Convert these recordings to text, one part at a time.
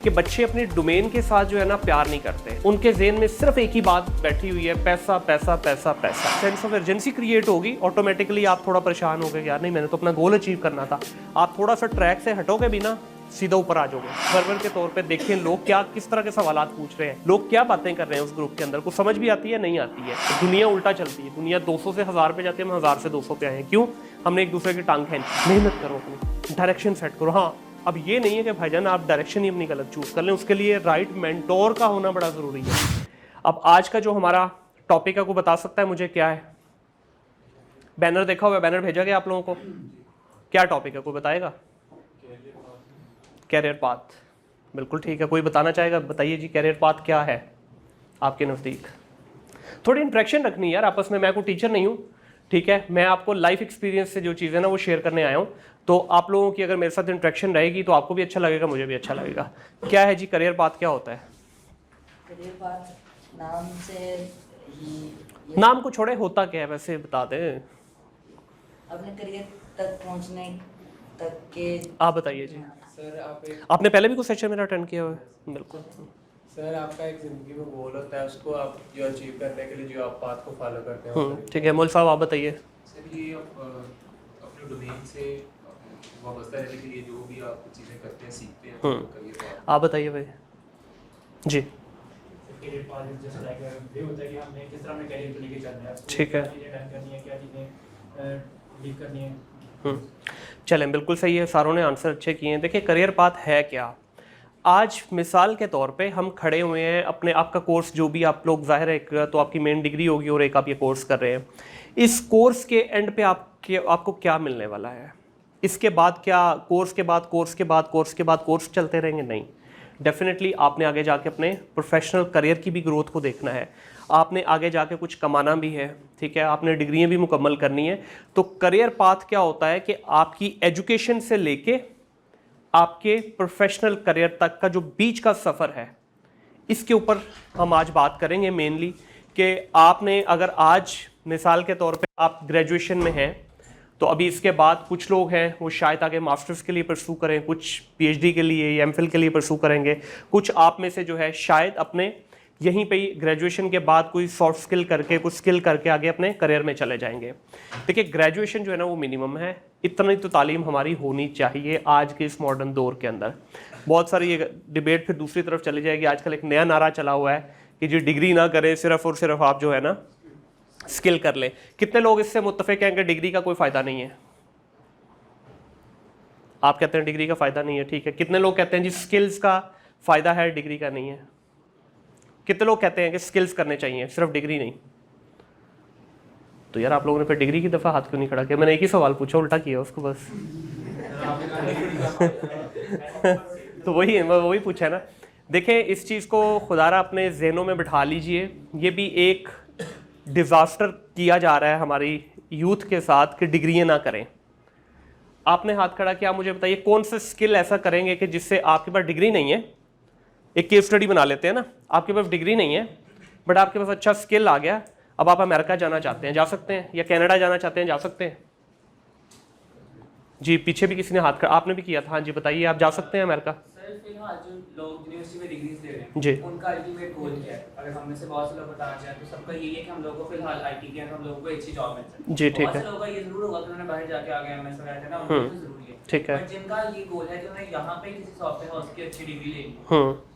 कि बच्चे अपने डोमेन के साथ जो है ना प्यार नहीं करते। उनके ज़हन में सिर्फ एक ही बात बैठी हुई है, पैसा पैसा पैसा पैसा। सेंस ऑफ अर्जेंसी क्रिएट होगी, ऑटोमेटिकली आप थोड़ा परेशान हो गए, यार नहीं मैंने तो अपना गोल अचीव करना था। आप थोड़ा सा ट्रैक से हटोगे भी ना, सीधा ऊपर आ जाओगे। सर्वर के तौर पे देखें लोग क्या किस तरह के सवालात पूछ रहे हैं, लोग क्या बातें कर रहे हैं उस ग्रुप के अंदर, कुछ समझ भी आती है नहीं आती है। दुनिया उल्टा चलती है, दुनिया 200 से 1000 पे जाती है, हम 1000 से 200 पे आए हैं। क्यों? हमने एक दूसरे की टांग खींची। मेहनत करो, अपनी डायरेक्शन सेट करो। हाँ, अब ये नहीं है कि भाईजान आप डायरेक्शन ही अपनी गलत चूज कर लें, उसके लिए राइट मेंटोर का होना बड़ा ज़रूरी है। अब आज का जो हमारा टॉपिक है को बता सकता है मुझे क्या है? बैनर देखा हुआ, बैनर भेजा गया आप लोगों को, क्या टॉपिक है कोई बताएगा? कैरियर पाथ, बिल्कुल ठीक है। कोई बताना चाहेगा? बताइए जी, कैरियर पाथ क्या है आपके नज़दीक? थोड़ी इंटरेक्शन रखनी है यार आपस में। मैं कोई टीचर नहीं हूँ, ठीक है, मैं आपको लाइफ एक्सपीरियंस से जो चीज़ है ना वो शेयर करने आया हूँ। तो आप लोगों की अगर मेरे साथ इंटरेक्शन रहेगी तो आपको भी अच्छा लगेगा, मुझे भी अच्छा लगेगा। क्या है जी करियर पाथ, क्या होता है? करियर पाथ नाम से ही नाम को छोड़े होता क्या है वैसे बता दें। अपने करियर तक पहुंचने तक के। आप बताइए जी। सर आपने पहले भी कुछ सेशन मेरा अटेंड किया हुआ है? बिल्कुल। सर आपका एक ज़िंदगी में गोल होता है, उसको आप जो अचीव करने के लिए जो आप पाथ को फॉलो करते हैं। ठीक है, मोल साहब आप बताइए। सर ये अपने डोमेन से वाबस्ता रहने के लिए जो भी आप चीज़ें करते हैं, सीखते हैं, करियर पाथ। आप बताइए भाई जी। करियर पाथ जैसे लाइक ये होता है कि हमने किस तरह अपने करियर को लेके चलना है, ठीक है। क्या चीज़ें डन करनी है, क्या चीज़ें लीव करनी है। चलें, बिल्कुल सही है, सारों ने आंसर अच्छे किए हैं। देखिए करियर पाथ है क्या। आज मिसाल के तौर पे हम खड़े हुए हैं, अपने आपका कोर्स जो भी आप लोग, जाहिर है एक तो आपकी मेन डिग्री होगी और एक आप ये कोर्स कर रहे हैं। इस कोर्स के एंड पे आपको क्या मिलने वाला है? इसके बाद क्या? कोर्स के बाद कोर्स के बाद कोर्स के बाद कोर्स चलते रहेंगे? नहीं, डेफिनेटली आपने आगे जाके अपने प्रोफेशनल करियर की भी ग्रोथ को देखना है, आपने आगे जाके कुछ कमाना भी है, ठीक है, आपने डिग्रियां भी मुकम्मल करनी है। तो करियर पाथ क्या होता है कि आपकी एजुकेशन से लेके आपके प्रोफेशनल करियर तक का जो बीच का सफ़र है, इसके ऊपर हम आज बात करेंगे मेनली। कि आपने अगर आज मिसाल के तौर पे आप ग्रेजुएशन में हैं, तो अभी इसके बाद कुछ लोग हैं वो शायद आगे मास्टर्स के लिए परसू करें, कुछ पीएचडी के लिए या एमफिल के लिए परसू करेंगे, कुछ आप में से जो है शायद अपने यहीं पे ही ग्रेजुएशन के बाद कोई सॉफ्ट स्किल करके, कुछ स्किल करके आगे अपने करियर में चले जाएंगे। देखिए ग्रेजुएशन जो है ना वो मिनिमम है, इतनी तो तालीम हमारी होनी चाहिए आज के इस मॉडर्न दौर के अंदर। बहुत सारी ये डिबेट फिर दूसरी तरफ चली जाएगी। आजकल एक नया नारा चला हुआ है कि जो डिग्री ना करें, सिर्फ और सिर्फ आप जो है ना स्किल कर लें। कितने लोग इससे मुत्तफिक हैं कि डिग्री का कोई फ़ायदा नहीं है? आप कहते हैं डिग्री का फ़ायदा नहीं है, ठीक है। कितने लोग कहते हैं जी स्किल्स का फ़ायदा है, डिग्री का नहीं है? कितने लोग कहते हैं कि स्किल्स करने चाहिए, सिर्फ डिग्री नहीं? तो यार आप लोगों ने फिर डिग्री की दफ़ा हाथ क्यों नहीं खड़ा किया? मैंने एक ही सवाल पूछा, उल्टा किया उसको बस। तो वही पूछा है ना। देखें इस चीज़ को खुदारा अपने जहनों में बिठा लीजिए। ये भी एक डिज़ास्टर किया जा रहा है हमारी यूथ के साथ कि डिग्रियाँ ना करें। आपने हाथ खड़ा किया, मुझे बताइए कौन सा स्किल ऐसा करेंगे कि जिससे आपके पास डिग्री नहीं है, एक केस स्टडी बना लेते हैं ना, आपके पास डिग्री नहीं है बट आपके पास अच्छा स्किल आ गया, अब आप अमेरिका जाना चाहते हैं, जा सकते हैं, या कनाडा जाना चाहते हैं, जा सकते हैं जी। पीछे भी किसी ने हाथ खड़ा, आपने भी किया था, हाँ जी बताइए, आप जा सकते हैं अमेरिका? सर फिलहाल जो लोग यूनिवर्सिटी में डिग्रीज ले रहे हैं जी, उनका अल्टीमेट गोल क्या है? अगर हम में से बहुत से लोग बताना चाहें तो सबका यही है कि हम लोगों को फिलहाल आईटी के हम लोगों को अच्छी जॉब मिल सके। जी ठीक बहुत है, से लोगों का ये जरूर होगा कि उन्होंने बाहर जाके आ गए एमएस वगैरह थे ना, उनको तो जरूरी है, ठीक है, बट जिनका ये गोल है कि उन्हें यहाँ पे किसी सॉफ्टवेयर हाउस की अच्छी डिग्री लेनी,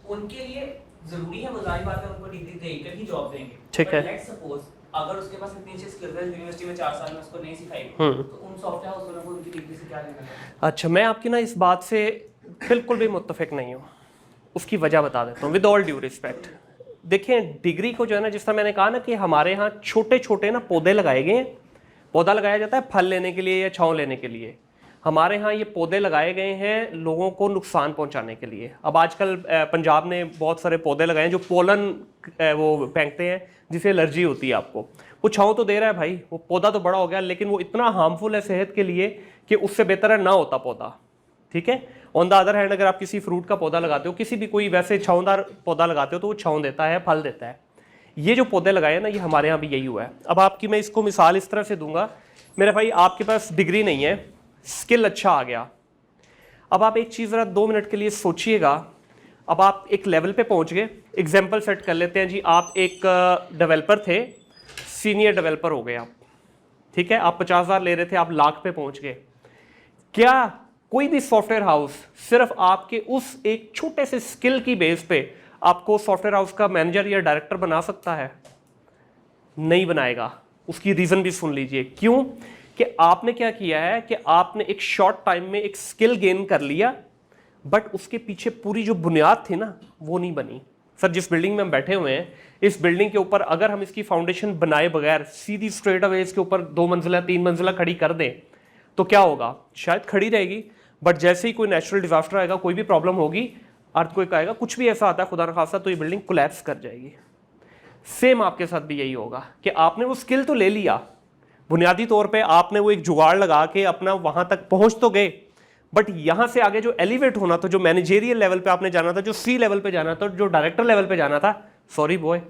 उनके लिए जरूरी है, वो जाहिर बात है उनको डिग्री देकर ही जॉब देंगे, ठीक है। लेट्स सपोज अगर उसके पास इतनी अच्छी स्किल्स है यूनिवर्सिटी में 4 साल में उसको नहीं सिखाई, तो उन सॉफ्टवेयर हाउस वालों को उनकी डिग्री से क्या लेना है? अच्छा, मैं आपकी ना इस बात से बिल्कुल भी मुत्तफिक नहीं हूँ। उसकी वजह बता देता हूँ विद ऑल ड्यू रिस्पेक्ट। देखें डिग्री को जो है ना, जिस तरह मैंने कहा ना कि हमारे यहाँ छोटे छोटे ना पौधे लगाए गए हैं। पौधा लगाया जाता है फल लेने के लिए या छाँव लेने के लिए। हमारे यहाँ ये पौधे लगाए गए हैं लोगों को नुकसान पहुँचाने के लिए। अब आजकल पंजाब ने बहुत सारे पौधे लगाए हैं जो पोलन वो फेंकते हैं, जिससे एलर्जी होती है आपको। वो छाँव तो दे रहा है भाई, वो पौधा तो बड़ा हो गया, लेकिन वो इतना हार्मफुल है सेहत के लिए कि उससे बेहतर है ना होता पौधा, ठीक है। ऑन द अदर हैंड अगर आप किसी फ्रूट का पौधा लगाते हो, किसी भी कोई वैसे छाँवदार पौधा लगाते हो, तो वो छाँव देता है, फल देता है। ये जो पौधे लगाए हैं ना, ये हमारे यहाँ भी यही हुआ है। अब आपकी मैं इसको मिसाल इस तरह से दूंगा, मेरे भाई आपके पास डिग्री नहीं है, स्किल अच्छा आ गया। अब आप एक चीज़ ज़रा 2 मिनट के लिए सोचिएगा, अब आप एक लेवल पे पहुंच गए, एग्जाम्पल सेट कर लेते हैं जी, आप एक डेवलपर थे, सीनियर डेवलपर हो गए आप, ठीक है, आप 50,000 ले रहे थे, आप लाख पे पहुंच गए। क्या कोई भी सॉफ्टवेयर हाउस सिर्फ आपके उस एक छोटे से स्किल की बेस पे आपको सॉफ्टवेयर हाउस का मैनेजर या डायरेक्टर बना सकता है? नहीं बनाएगा। उसकी रीजन भी सुन लीजिए, क्यों? कि आपने क्या किया है कि आपने एक शॉर्ट टाइम में एक स्किल गेन कर लिया, बट उसके पीछे पूरी जो बुनियाद थी ना वो नहीं बनी। सर जिस बिल्डिंग में हम बैठे हुए हैं, इस बिल्डिंग के ऊपर अगर हम इसकी फाउंडेशन बनाए बगैर सीधी स्ट्रेट अवे इसके ऊपर 2 मंजिला 3 मंजिला खड़ी कर दें तो क्या होगा? शायद खड़ी रहेगी, बट जैसे ही कोई नेचुरल डिजास्टर आएगा, कोई भी प्रॉब्लम होगी, अर्थक्वेक आएगा, कुछ भी ऐसा आता है खुदा न खास्ता, तो ये बिल्डिंग कोलैप्स कर जाएगी। सेम आपके साथ भी यही होगा कि आपने वो स्किल तो ले लिया, बुनियादी तौर पे आपने वो एक जुगाड़ लगा के अपना वहां तक पहुंच तो गए, बट यहां से आगे जो एलिवेट होना था, जो मैनेजेरियल लेवल पे आपने जाना था, जो सी लेवल पे जाना था, जो डायरेक्टर लेवल पे जाना था, sorry boy,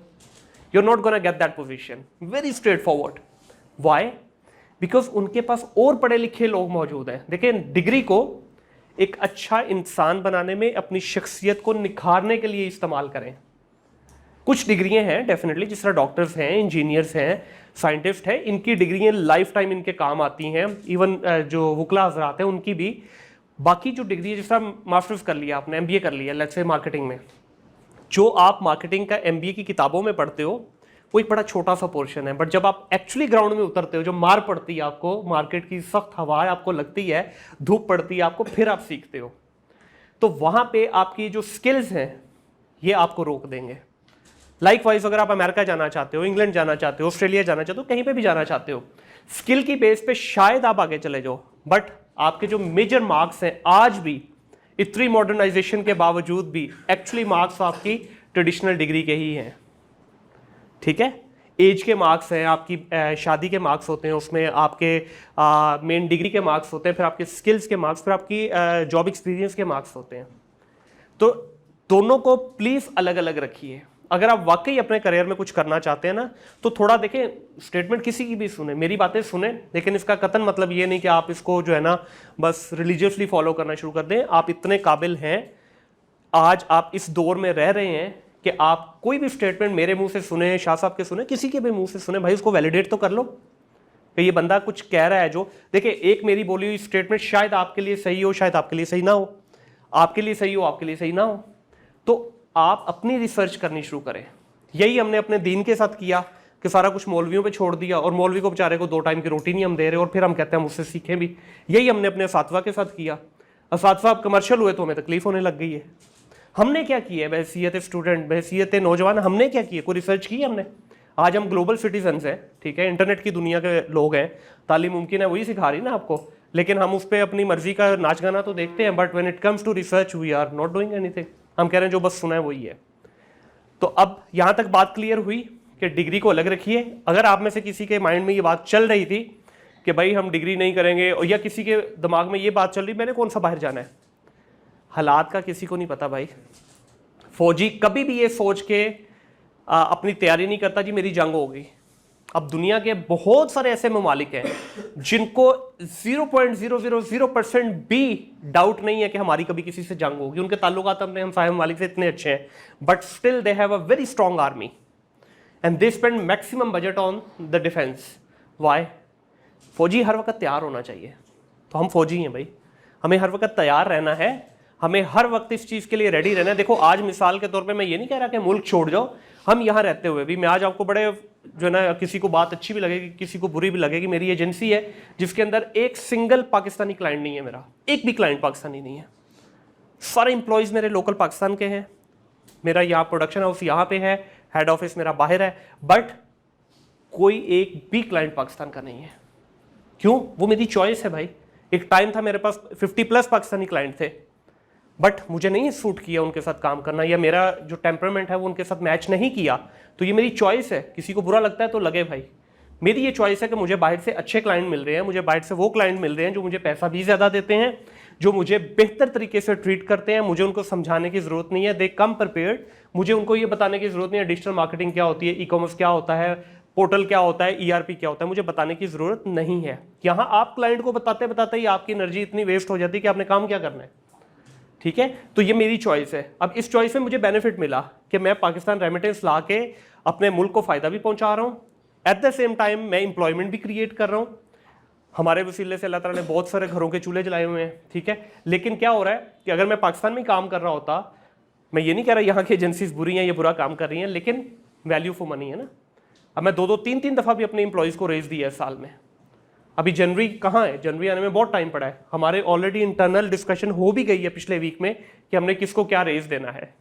you are not gonna get that position. Very straightforward. Why? Because उनके पास और पढ़े लिखे लोग मौजूद हैं। देखिए, डिग्री को एक अच्छा इंसान बनाने में, अपनी शख्सियत को निखारने के लिए इस्तेमाल करें। कुछ डिग्रियां हैं डेफिनेटली, जिस तरह डॉक्टर्स हैं, इंजीनियर्स हैं, साइंटिस्ट हैं, इनकी डिग्रियां लाइफ टाइम इनके काम आती हैं। इवन जो वकला हजरात हैं उनकी भी। बाकी जो डिग्री है, जिस तरह मास्टर्स कर लिया आपने, MBA कर लिया, लेट्स से मार्केटिंग में, जो आप मार्केटिंग का MBA की किताबों में पढ़ते हो वो एक बड़ा छोटा सा पोर्शन है, बट जब आप एक्चुअली ग्राउंड में उतरते हो, जो मार पड़ती है आपको, मार्केट की सख्त हवा आपको लगती है, धूप पड़ती है आपको, फिर आप सीखते हो, तो वहां पे आपकी जो स्किल्स हैं ये आपको रोक देंगे। लाइकवाइज अगर आप अमेरिका जाना चाहते हो, इंग्लैंड जाना चाहते हो, ऑस्ट्रेलिया जाना चाहते हो, कहीं पे भी जाना चाहते हो, स्किल की बेस पे शायद आप आगे चले जाओ, बट आपके जो मेजर मार्क्स हैं आज भी, इतनी मॉडर्नाइजेशन के बावजूद भी, एक्चुअली मार्क्स आपकी ट्रेडिशनल डिग्री के ही हैं। ठीक है, एज के मार्क्स हैं, आपकी शादी के मार्क्स होते हैं, उसमें आपके मेन डिग्री के मार्क्स होते हैं, फिर आपके स्किल्स के मार्क्स, फिर आपकी जॉब एक्सपीरियंस के मार्क्स होते हैं। तो दोनों को प्लीज अलग अलग रखिए। अगर आप वाकई अपने करियर में कुछ करना चाहते हैं ना, तो थोड़ा देखें, स्टेटमेंट किसी की भी सुने, मेरी बातें सुने, लेकिन इसका कतन मतलब ये नहीं कि आप इसको जो है ना बस रिलीजियसली फॉलो करना शुरू कर दें। आप इतने काबिल हैं, आज आप इस दौर में रह रहे हैं कि आप कोई भी स्टेटमेंट मेरे मुंह से सुने, शाह साहब के सुने, किसी के भी मुंह से सुने, भाई उसको वैलिडेट तो कर लो कि ये बंदा कुछ कह रहा है। जो देखिए, एक मेरी बोली हुई स्टेटमेंट शायद आपके लिए सही हो, शायद आपके लिए सही ना हो, आपके लिए सही हो, आपके लिए सही ना हो, तो आप अपनी रिसर्च करनी शुरू करें। यही हमने अपने दीन के साथ किया कि सारा कुछ मौलवियों पे छोड़ दिया, और मौलवी को बेचारे को 2 टाइम की रोटी नहीं हम दे रहे, और फिर हम कहते हैं मुझसे सीखें भी। यही हमने अपने असातिज़ा के साथ किया। असातिज़ा अब कमर्शियल हुए तो हमें तकलीफ होने लग गई है। हमने क्या किया है बहसीयत स्टूडेंट, बहसीयत नौजवान, हमने क्या किया? कोई रिसर्च की हमने? आज हम ग्लोबल सिटीजन्स हैं, ठीक है, इंटरनेट की दुनिया के लोग हैं, तालीम मुमकिन है वही सिखा रही ना आपको, लेकिन हम उस पर अपनी मर्जी का नाच गाना तो देखते हैं, but when it comes to research we are not doing anything. हम कह रहे हैं जो बस सुना है वही है। तो अब यहां तक बात क्लियर हुई कि डिग्री को अलग रखिए। अगर आप में से किसी के माइंड में ये बात चल रही थी कि भाई हम डिग्री नहीं करेंगे, और या किसी के दिमाग में ये बात चल रही मैंने कौन सा बाहर जाना है, हालात का किसी को नहीं पता भाई। फौजी कभी भी ये सोच के अपनी तैयारी नहीं करता जी मेरी जंग होगी। अब दुनिया के बहुत सारे ऐसे ममालिक हैं जिनको 0.000% भी डाउट नहीं है कि हमारी कभी किसी से जंग होगी। उनके ताल्लुकात अपने हम सारे ममालिक से इतने अच्छे हैं, but still they have a very strong army and they spend maximum budget on the defence. Why? फौजी हर वक्त तैयार होना चाहिए। तो हम फौजी हैं भाई, हमें हर वक्त तैयार रहना है, हमें हर वक्त इस चीज़ के लिए रेडी रहना है। देखो, आज मिसाल के तौर पे मैं ये नहीं कह रहा कि मुल्क छोड़ जाओ, हम यहाँ रहते हुए भी, मैं आज आपको बड़े जो है ना, किसी को बात अच्छी भी लगेगी, किसी को बुरी भी लगेगी, मेरी एजेंसी है जिसके अंदर एक सिंगल पाकिस्तानी क्लाइंट नहीं है, मेरा एक भी क्लाइंट पाकिस्तानी नहीं है, सारे एम्प्लॉयज़ मेरे लोकल पाकिस्तान के हैं। मेरा यहाँ प्रोडक्शन हाउस यहाँ पे है, हेड ऑफिस मेरा बाहर है, बट कोई एक भी क्लाइंट पाकिस्तान का नहीं है। क्यों? वो मेरी चॉइस है भाई। एक टाइम था मेरे पास 50+ पाकिस्तानी क्लाइंट थे, बट मुझे नहीं सूट किया उनके साथ काम करना, या मेरा जो टेम्परामेंट है वो उनके साथ मैच नहीं किया, तो ये मेरी चॉइस है। किसी को बुरा लगता है तो लगे भाई, मेरी ये चॉइस है कि मुझे बाहर से अच्छे क्लाइंट मिल रहे हैं, मुझे बाहर से वो क्लाइंट मिल रहे हैं जो मुझे पैसा भी ज़्यादा देते हैं, जो मुझे बेहतर तरीके से ट्रीट करते हैं। मुझे उनको समझाने की ज़रूरत नहीं है, दे कम प्रिपेयर्ड। मुझे उनको ये बताने की ज़रूरत नहीं है डिजिटल मार्केटिंग क्या होती है, ई कॉमर्स क्या होता है, पोर्टल क्या होता है, ERP क्या होता है, मुझे बताने की ज़रूरत नहीं है। यहाँ आप क्लाइंट को बताते बताते ही आपकी एनर्जी इतनी वेस्ट हो जाती है कि आपने काम क्या करना है। ठीक है, तो ये मेरी चॉइस है। अब इस चॉइस में मुझे बेनिफिट मिला कि मैं पाकिस्तान रेमिटेंस ला के अपने मुल्क को फ़ायदा भी पहुंचा रहा हूँ, एट द सेम टाइम मैं एम्प्लॉयमेंट भी क्रिएट कर रहा हूँ। हमारे वसीले से अल्लाह ताला ने बहुत सारे घरों के चूल्हे जलाए हुए हैं, ठीक है। लेकिन क्या हो रहा है कि अगर मैं पाकिस्तान में काम कर रहा होता, मैं ये नहीं कह रहा यहाँ की एजेंसीज बुरी हैं, ये बुरा काम कर रही हैं, लेकिन वैल्यू फॉर मनी है ना। अब मैं 2-2, 3-3 दफ़ा भी अपने एम्प्लॉयज़ को रेज दिया है साल में। अभी जनवरी कहाँ है, जनवरी आने में बहुत टाइम पड़ा है। हमारे ऑलरेडी इंटरनल डिस्कशन हो भी गई है पिछले वीक में कि हमने किसको क्या रेज देना है।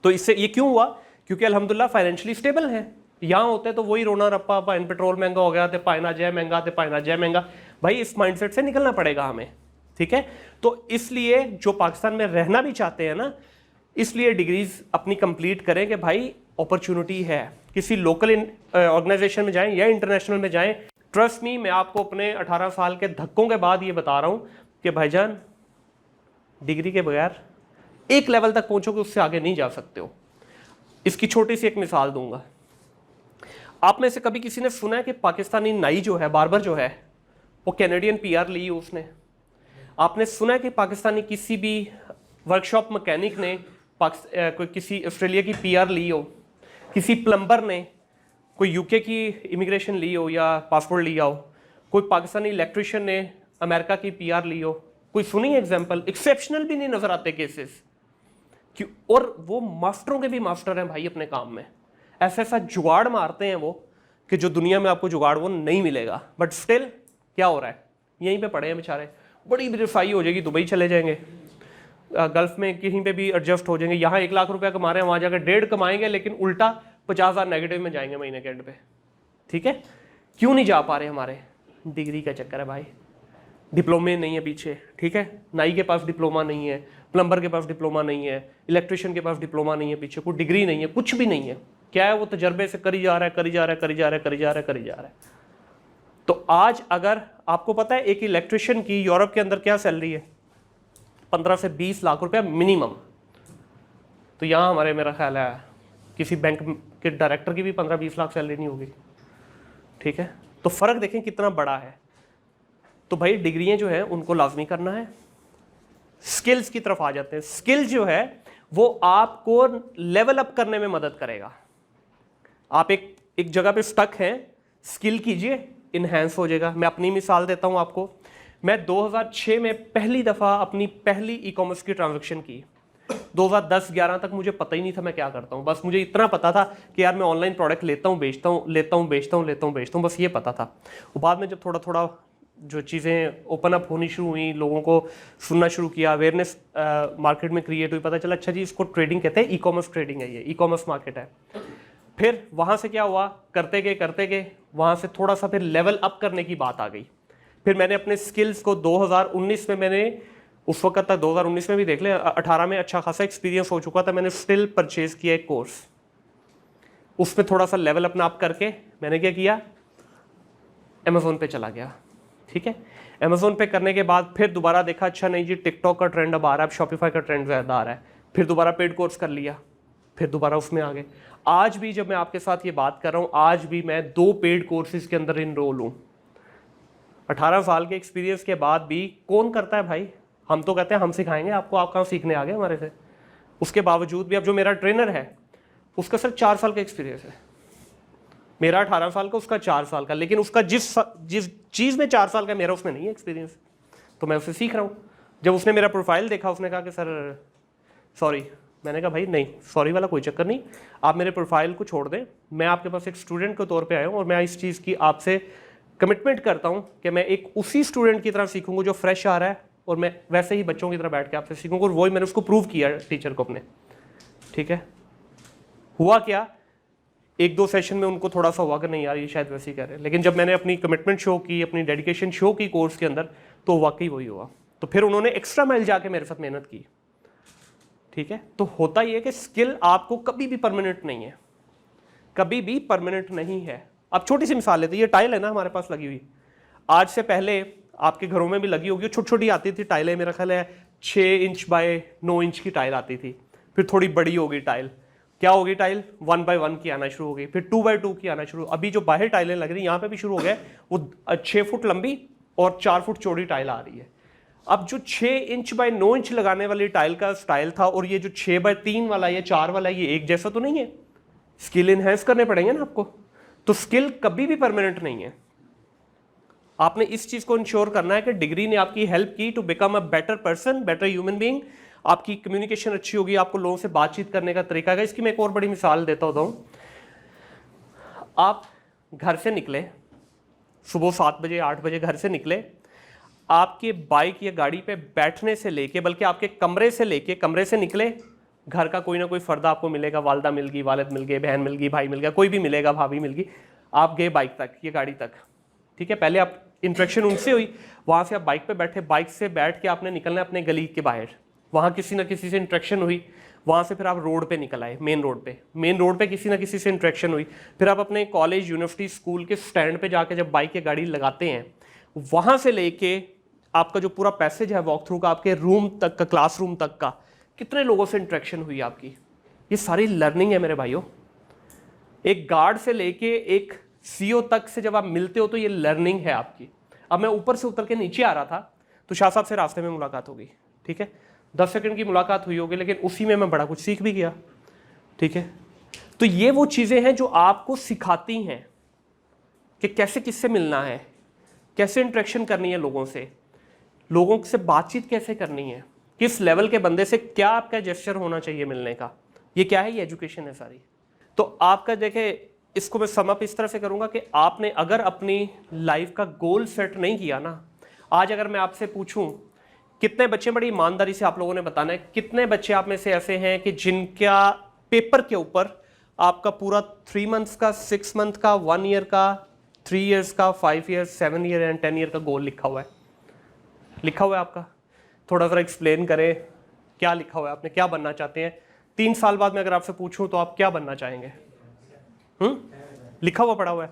तो इससे ये क्यों हुआ, क्योंकि अल्हम्दुलिल्लाह फाइनेंशियली स्टेबल है। यहाँ होते तो वही रोना रप्पा, पाइन पेट्रोल महंगा हो गया, तो पाइना जय महंगा, तो पाइना जय महंगा। भाई इस माइंडसेट से निकलना पड़ेगा हमें, ठीक है। तो इसलिए जो पाकिस्तान में रहना भी चाहते हैं ना, इसलिए डिग्रीज अपनी कंप्लीट करें कि भाई अपॉर्चुनिटी है। किसी लोकल ऑर्गेनाइजेशन में जाएं या इंटरनेशनल में जाएं, ट्रस्ट मी, मैं आपको अपने 18 साल के धक्कों के बाद ये बता रहा हूँ कि भाईजान डिग्री के बगैर एक लेवल तक पहुँचोगे, उससे आगे नहीं जा सकते हो। इसकी छोटी सी एक मिसाल दूंगा। आप में से कभी किसी ने सुना है कि पाकिस्तानी नाई जो है, बार्बर जो है, वो कैनेडियन पीआर ली उसने? आपने सुना है कि पाकिस्तानी किसी भी वर्कशॉप मैकेनिक ने कोई किसी ऑस्ट्रेलिया की पीआर ली हो, किसी प्लम्बर ने कोई यूके की इमिग्रेशन ली हो या पासपोर्ट लिया हो, कोई पाकिस्तानी इलेक्ट्रिशियन ने अमेरिका की पीआर ली हो? कोई सुनी है एग्जाम्पल? एक्सेप्शनल भी नहीं नजर आते केसेस क्यों? और वो मास्टरों के भी मास्टर हैं भाई अपने काम में। ऐसा ऐसा जुगाड़ मारते हैं वो कि जो दुनिया में आपको जुगाड़ वो नहीं मिलेगा। बट स्टिल क्या हो रहा है, यहीं पे पड़े हैं बेचारे। बड़ी रिफाई हो जाएगी, दुबई चले जाएंगे, गल्फ में कहीं पे भी एडजस्ट हो जाएंगे। यहाँ 1 लाख रुपया कमा रहे हैं, वहाँ जाकर 1.5 कमाएंगे, लेकिन उल्टा 50,000 नेगेटिव में जाएंगे महीने के एंड पे, ठीक है। क्यों नहीं जा पा रहे? हमारे डिग्री का चक्कर है भाई, डिप्लोमे नहीं है पीछे, ठीक है। नाई के पास डिप्लोमा नहीं है, प्लम्बर के पास डिप्लोमा नहीं है, इलेक्ट्रिशियन के पास डिप्लोमा नहीं है, पीछे कोई डिग्री नहीं है, कुछ भी नहीं है। क्या है, वो तजर्बे से करी जा रहा है, करी जा रहा है, करी जा रहा है, करी जा रहा है, करी जा रहा है। तो आज अगर आपको पता है एक इलेक्ट्रिशियन की यूरोप के अंदर क्या सैलरी है, 15 से 20 लाख रुपया मिनिमम। तो यहाँ हमारे मेरा ख्याल है किसी बैंक के डायरेक्टर की भी 15-20 लाख सैलरी नहीं होगी, ठीक है। तो फ़र्क देखें कितना बड़ा है। तो भाई डिग्रियाँ जो है उनको लाजमी करना है। स्किल्स की तरफ आ जाते हैं। स्किल जो है वो आपको लेवल अप करने में मदद करेगा। आप एक जगह पे स्टक हैं, स्किल कीजिए, इन्हेंस हो जाएगा। मैं अपनी मिसाल देता हूं आपको। मैं 2006 में पहली दफ़ा अपनी पहली ई कॉमर्स की ट्रांजैक्शन की। 2010-11 तक मुझे पता ही नहीं था मैं क्या करता हूँ। बस मुझे इतना पता था कि यार मैं ऑनलाइन प्रोडक्ट लेता हूँ, बेचता हूँ, लेता हूँ, बेचता हूँ, लेता हूँ, बेचता हूँ, बस ये पता था। और बाद में जब थोड़ा थोड़ा जो चीज़ें ओपन अप होनी शुरू हुई, लोगों को सुनना शुरू किया, अवेयरनेस मार्केट में क्रिएट हुई, पता चला अच्छा जी इसको ट्रेडिंग कहते हैं, ई कॉमर्स ट्रेडिंग है, ये ई कॉमर्स मार्केट है। फिर वहाँ से क्या हुआ, करते गए वहाँ से थोड़ा सा फिर लेवल अप करने की बात आ गई। फिर मैंने अपने स्किल्स को 2019 में, मैंने उस वक्त तक 2019 में भी देख लें, 18 में अच्छा खासा एक्सपीरियंस हो चुका था। मैंने स्टिल परचेज किया एक कोर्स, उसमें थोड़ा सा लेवल अपना अप करके मैंने क्या किया, अमेज़ोन पे चला गया, ठीक है। अमेज़ोन पे करने के बाद फिर दोबारा देखा, अच्छा नहीं जी टिकटॉक का ट्रेंड अब आ रहा है, अब शॉपिफाई का ट्रेंड ज़्यादा आ रहा है। फिर दोबारा पेड कोर्स कर लिया, फिर दोबारा उसमें आ गए। आज भी जब मैं आपके साथ ये बात कर रहा हूँ, आज भी मैं 2 पेड कोर्सेज के अंदर इनरोल हूँ। 18 साल के एक्सपीरियंस के बाद भी कौन करता है भाई? हम तो कहते हैं हम सिखाएंगे आपको, आप कहाँ सीखने आ गए हमारे से। उसके बावजूद भी अब जो मेरा ट्रेनर है उसका सिर्फ 4 साल का एक्सपीरियंस है, मेरा 18 साल का, उसका 4 साल का। लेकिन उसका जिस चीज़ में 4 साल का, मेरा उसमें नहीं है एक्सपीरियंस, तो मैं उससे सीख रहा हूँ। जब उसने मेरा प्रोफाइल देखा, उसने कहा कि सर सॉरी। मैंने कहा भाई नहीं, सॉरी वाला कोई चक्कर नहीं, आप मेरे प्रोफाइल को छोड़ दें, मैं आपके पास एक स्टूडेंट के तौर पे आया हूँ और मैं इस चीज़ की आपसे कमिटमेंट करता हूँ कि मैं एक उसी स्टूडेंट की तरह सीखूंगा जो फ्रेश आ रहा है, और मैं वैसे ही बच्चों की तरह बैठ के आपसे सीखूंगा। और वही मैंने उसको प्रूव किया टीचर को अपने, ठीक है। हुआ क्या, 1-2 सेशन में उनको थोड़ा सा हुआ कि नहीं यार ये शायद वैसे ही कह रहे हैं, लेकिन जब मैंने अपनी कमिटमेंट शो की, अपनी डेडिकेशन शो की कोर्स के अंदर, तो वाकई वही हुआ। तो फिर उन्होंने एक्स्ट्रा माइल जाके मेरे साथ मेहनत की, ठीक है। तो होता ही है कि स्किल आपको कभी भी परमानेंट नहीं है, कभी भी परमानेंट नहीं है। अब छोटी सी मिसाल लेते हैं, ये टाइल है ना हमारे पास लगी हुई, आज से पहले आपके घरों में भी लगी होगी, छोटी छोटी आती थी टाइलें, मेरा ख्याल है 6 इंच बाय 9 इंच की टाइल आती थी। फिर थोड़ी बड़ी होगी टाइल, क्या होगी टाइल 1 बाय 1 की आना शुरू हो गई, फिर 2 बाय 2 की आना शुरू। अभी जो बाहर टाइलें लग रही हैं यहाँ पे भी शुरू हो गए, वो 6 फुट लंबी और 4 फुट चौड़ी टाइल आ रही है। अब जो 6 इंच बाय 9 इंच लगाने वाली टाइल का स्टाइल था और ये जो 6 बाय 3 वाला या 4 वाला, ये एक जैसा तो नहीं है। स्किल इनहेंस करने पड़ेंगे ना आपको। तो स्किल कभी भी परमानेंट नहीं है। आपने इस चीज को इंश्योर करना है कि डिग्री ने आपकी हेल्प की to become a better person, better human being. आपकी कम्युनिकेशन अच्छी होगी, आपको लोगों से बातचीत करने का तरीका है। इसकी मैं एक और बड़ी मिसाल देता हूं। आप घर से निकले सुबह 7 बजे 8 बजे घर से निकले, आपके बाइक या गाड़ी पे बैठने से लेके, बल्कि आपके कमरे से लेके, कमरे से निकले, घर का कोई ना कोई फर्द आपको मिलेगा, वालदा मिल गई, वालिद मिल गए, बहन मिल गई, भाई मिल गया, कोई भी मिलेगा, भाभी मिल गई। आप गए बाइक तक, ये गाड़ी तक, ठीक है। पहले आप इंट्रैक्शन उनसे हुई, वहाँ से आप बाइक पे बैठे, बाइक से बैठ के आपने निकलना है अपने गली के बाहर, वहाँ किसी ना किसी से इंट्रैक्शन हुई, वहाँ से फिर आप रोड पे निकल आए, मेन रोड पे किसी ना किसी से इंट्रैक्शन हुई, फिर आप अपने कॉलेज, यूनिवर्सिटी, स्कूल के स्टैंड पे जाके जब बाइक या गाड़ी लगाते हैं, वहाँ से लेके आपका जो पूरा पैसेज है वॉक थ्रू का, आपके रूम तक का, क्लासरूम तक का, कितने लोगों से इंट्रैक्शन हुई आपकी, ये सारी लर्निंग है मेरे भाइयों। एक गार्ड से लेके एक सीईओ तक से जब आप मिलते हो तो ये लर्निंग है आपकी। अब मैं ऊपर से उतर के नीचे आ रहा था तो शाह साहब से रास्ते में मुलाकात होगी, ठीक है, 10 सेकंड की मुलाकात हुई होगी, लेकिन उसी में मैं बड़ा कुछ सीख भी गया, ठीक है। तो ये वो चीज़ें हैं जो आपको सिखाती हैं कि कैसे किससे मिलना है, कैसे इंट्रैक्शन करनी है लोगों से बातचीत कैसे करनी है, किस लेवल के बंदे से क्या आपका जेस्चर होना चाहिए मिलने का। ये क्या है, ये एजुकेशन है सारी। तो आपका देखे, इसको मैं समअप इस तरह से करूंगा कि आपने अगर अपनी लाइफ का गोल सेट नहीं किया ना, आज अगर मैं आपसे पूछूं कितने बच्चे, बड़ी ईमानदारी से आप लोगों ने बताना है, कितने बच्चे आप में से ऐसे हैं कि जिनका पेपर के ऊपर आपका पूरा 3 मंथ्स का, 6 मंथ का, 1 ईयर का, 3 ईयर्स का, 5 ईयर्स, 7 ईयर एंड 10 ईयर का गोल लिखा हुआ है आपका। थोड़ा सा एक्सप्लेन करें, क्या लिखा हुआ है आपने, क्या बनना चाहते हैं 3 साल बाद में अगर आपसे पूछूं तो आप क्या बनना चाहेंगे? लिखा हुआ पड़ा हुआ है।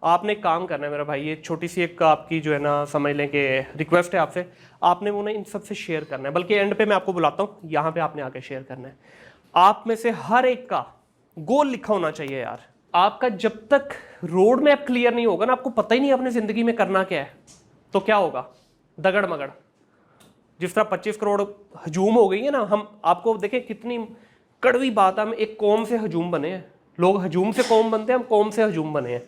आपने काम करना है मेरा भाई, ये छोटी सी एक आपकी जो है ना, समझ लें कि रिक्वेस्ट है आपसे, आपने वो ना इन सब से शेयर करना है, बल्कि एंड पे मैं आपको बुलाता हूँ, यहाँ पे आपने आके शेयर करना है। आप में से हर एक का गोल लिखा होना चाहिए यार। आपका जब तक रोड मैप क्लियर नहीं होगा ना, आपको पता ही नहीं अपनी जिंदगी में करना क्या है, तो क्या होगा, दगड़ मगड़। जिस तरह 25 करोड़ हजूम हो गई है ना, हम आपको देखें कितनी कड़वी बात है, हम एक कौम से हजूम बने हैं। लोग हजूम से कौम बनते हैं, हम कौम से हजूम बने हैं।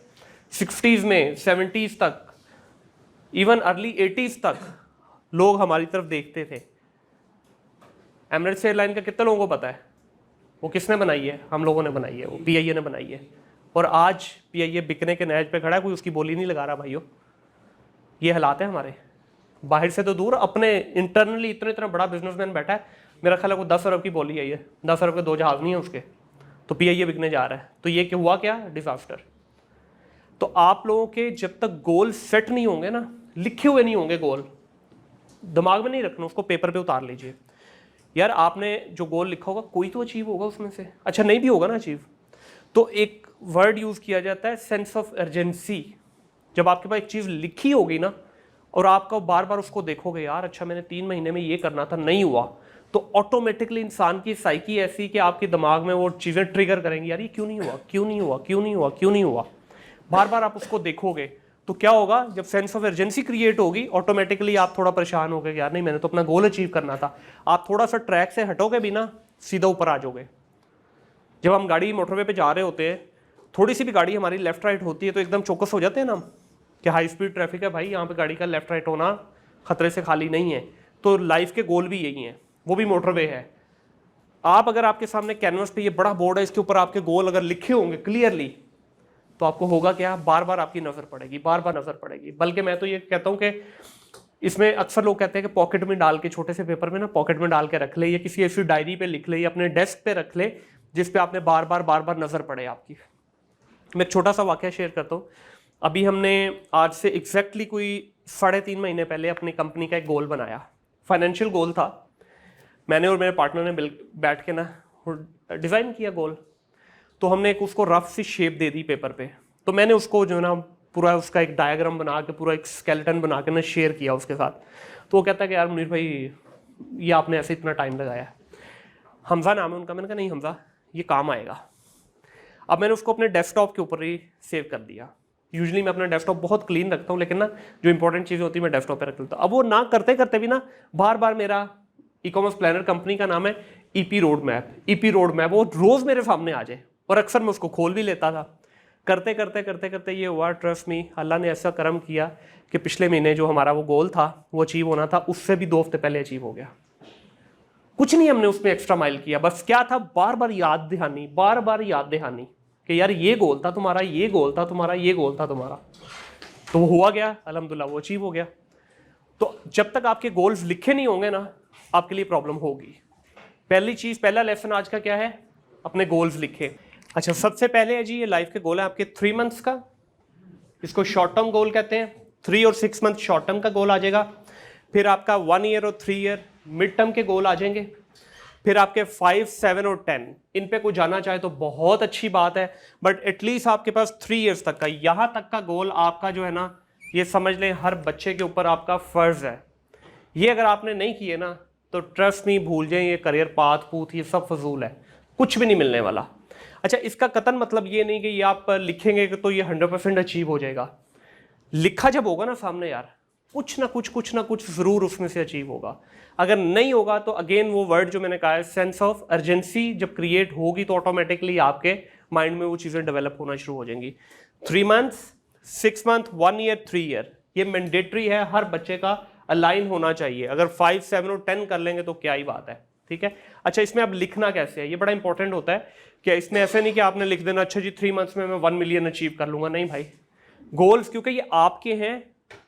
60s में, 70s तक, इवन अर्ली 80s तक लोग हमारी तरफ देखते थे। एमिरेट्स एयरलाइन का कितने लोगों को पता है? वो किसने बनाई है? हम लोगों ने बनाई है, वो PIA ने बनाई है। और आज PIA बिकने के नहज पे खड़ा है, कोई उसकी बोली नहीं लगा रहा भाइयों। ये हालात है हमारे। बाहर से तो दूर, अपने इंटरनली इतना बड़ा बिजनेसमैन बैठा है, मेरा ख्याल है वो 10 अरब की बोली है, ये 10 अरब के 2 जहाज नहीं है उसके, तो PIA बिकने जा रहा है। तो ये क्या हुआ, क्या डिजास्टर। तो आप लोगों के जब तक गोल सेट नहीं होंगे ना, लिखे हुए नहीं होंगे गोल, दिमाग में नहीं रखना, उसको पेपर पे उतार लीजिए। यार आपने जो गोल लिखा होगा कोई तो अचीव होगा उसमें से, अच्छा नहीं भी होगा ना अचीव, तो एक वर्ड यूज किया जाता है सेंस ऑफ अर्जेंसी। जब आपके पास एक चीज़ लिखी होगी ना और आपको बार बार उसको देखोगे, यार अच्छा मैंने 3 महीने में ये करना था, नहीं हुआ, तो ऑटोमेटिकली इंसान की साइकी ऐसी कि आपके दिमाग में वो चीज़ें ट्रिगर करेंगी, यार ये क्यों नहीं हुआ, क्यों नहीं हुआ, क्यों नहीं हुआ, क्यों नहीं हुआ। बार बार आप उसको देखोगे तो क्या होगा, जब सेंस ऑफ अर्जेंसी क्रिएट होगी, ऑटोमेटिकली आप थोड़ा परेशान हो गए, यार नहीं मैंने तो अपना गोल अचीव करना था। आप थोड़ा सा ट्रैक से हटोगे भी ना, सीधा ऊपर आ जाओगे। जब हम गाड़ी मोटरवे पे जा रहे होते हैं, थोड़ी सी भी गाड़ी हमारी लेफ्ट राइट होती है तो एकदम चौकस हो जाते हैं ना हम, कि हाई स्पीड ट्रैफिक है भाई, यहाँ पे गाड़ी का लेफ्ट राइट होना खतरे से खाली नहीं है। तो लाइफ के गोल भी यही हैं, वो भी मोटरवे है। आप अगर आपके सामने कैनवस पे ये बड़ा बोर्ड है, इसके ऊपर आपके गोल अगर लिखे होंगे क्लियरली, तो आपको होगा क्या, बार बार आपकी नजर पड़ेगी, बार बार नजर पड़ेगी। बल्कि मैं तो ये कहता हूँ कि इसमें अक्सर लोग कहते हैं कि पॉकेट में डाल के, छोटे से पेपर में ना पॉकेट में डाल के रख ले, या किसी ऐसी डायरी पे लिख ले, या अपने डेस्क पे रख ले जिस पे आपने बार बार नजर पड़े आपकी। मैं एक छोटा सा वाकया शेयर करता हूँ। अभी हमने आज से एग्जैक्टली कोई 3.5 महीने पहले अपनी कंपनी का एक गोल बनाया, फाइनेंशियल गोल था। मैंने और मेरे पार्टनर ने बैठ के ना डिज़ाइन किया गोल। तो हमने एक उसको रफ सी शेप दे दी पेपर पे। तो मैंने उसको जो है ना पूरा उसका एक डायग्राम बना के, पूरा एक स्केलेटन बना के ना शेयर किया उसके साथ। तो वो कहता है कि यार मुनीर भाई ये आपने ऐसे इतना टाइम लगाया। हमजा नाम है उनका। मैंने कहा नहीं हमजा, ये काम आएगा। अब मैंने उसको अपने डेस्कटॉप के ऊपर ही सेव कर दिया। यूजुअली मैं अपना डेस्कटॉप बहुत क्लीन रखता हूँ, लेकिन ना जो इंपॉर्टेंट चीज़ें होती है मैं डेस्कटॉप पे रख लेता हूँ। अब वो ना करते करते भी ना बार बार मेरा ई-कॉमर्स प्लानर कंपनी का नाम है ईपी रोड मैप, वो रोज़ मेरे सामने आ जाए और अक्सर मैं उसको खोल भी लेता था। करते करते ये हुआ, ट्रस्ट मी, अल्लाह ने ऐसा करम किया कि पिछले महीने जो हमारा वो गोल था वो अचीव होना था, उससे भी 2 हफ्ते पहले अचीव हो गया। कुछ नहीं हमने उसमें एक्स्ट्रा माइल किया, बस क्या था, बार बार याद दहानी कि यार ये गोल था तुम्हारा, ये गोल था तुम्हारा, ये गोल था तुम्हारा, तो वो हुआ गया, अल्हम्दुलिल्लाह वो अचीव हो गया। तो जब तक आपके गोल्स लिखे नहीं होंगे ना, आपके लिए प्रॉब्लम होगी। पहली चीज़, पहला लेसन आज का क्या है, अपने गोल्स लिखे। अच्छा, सबसे पहले है जी ये लाइफ के गोल है आपके 3 मंथ्स का, इसको शॉर्ट टर्म गोल कहते हैं। 3 और 6 मंथ शॉर्ट टर्म का गोल आ जाएगा, फिर आपका 1 ईयर और 3 ईयर मिड टर्म के गोल आ जाएंगे, फिर आपके 5, 7 और 10, इन पे कोई जाना चाहे तो बहुत अच्छी बात है, बट एटलीस्ट आपके पास 3 ईयर्स तक का, यहाँ तक का गोल आपका जो है ना, ये समझ लें हर बच्चे के ऊपर आपका फ़र्ज़ है। ये अगर आपने नहीं किए ना तो ट्रस्ट मी, भूल जाए, ये करियर पाथ पूथ ये सब फजूल है, कुछ भी नहीं मिलने वाला। अच्छा, इसका कतन मतलब ये नहीं कि ये आप लिखेंगे तो ये 100% अचीव हो जाएगा। लिखा जब होगा ना सामने, यार कुछ ना कुछ ज़रूर उसमें से अचीव होगा। अगर नहीं होगा तो अगेन वो वर्ड जो मैंने कहा है, सेंस ऑफ अर्जेंसी जब क्रिएट होगी तो ऑटोमेटिकली आपके माइंड में वो चीज़ें डेवलप होना शुरू हो जाएंगी। 3 मंथ्स, 6 मंथ, 1 ईयर, 3 ईयर, ये मैंडेटरी है, हर बच्चे का अलाइन होना चाहिए। अगर 5, 7 और 10 कर लेंगे तो क्या ही बात है, ठीक है। अच्छा, इसमें अब लिखना कैसे है, ये बड़ा इंपॉर्टेंट होता है कि इसमें ऐसे नहीं कि आपने लिख देना अच्छा जी 3 मंथ्स में मैं 1 मिलियन अचीव कर लूँगा, नहीं भाई। गोल्स क्योंकि ये आपके हैं,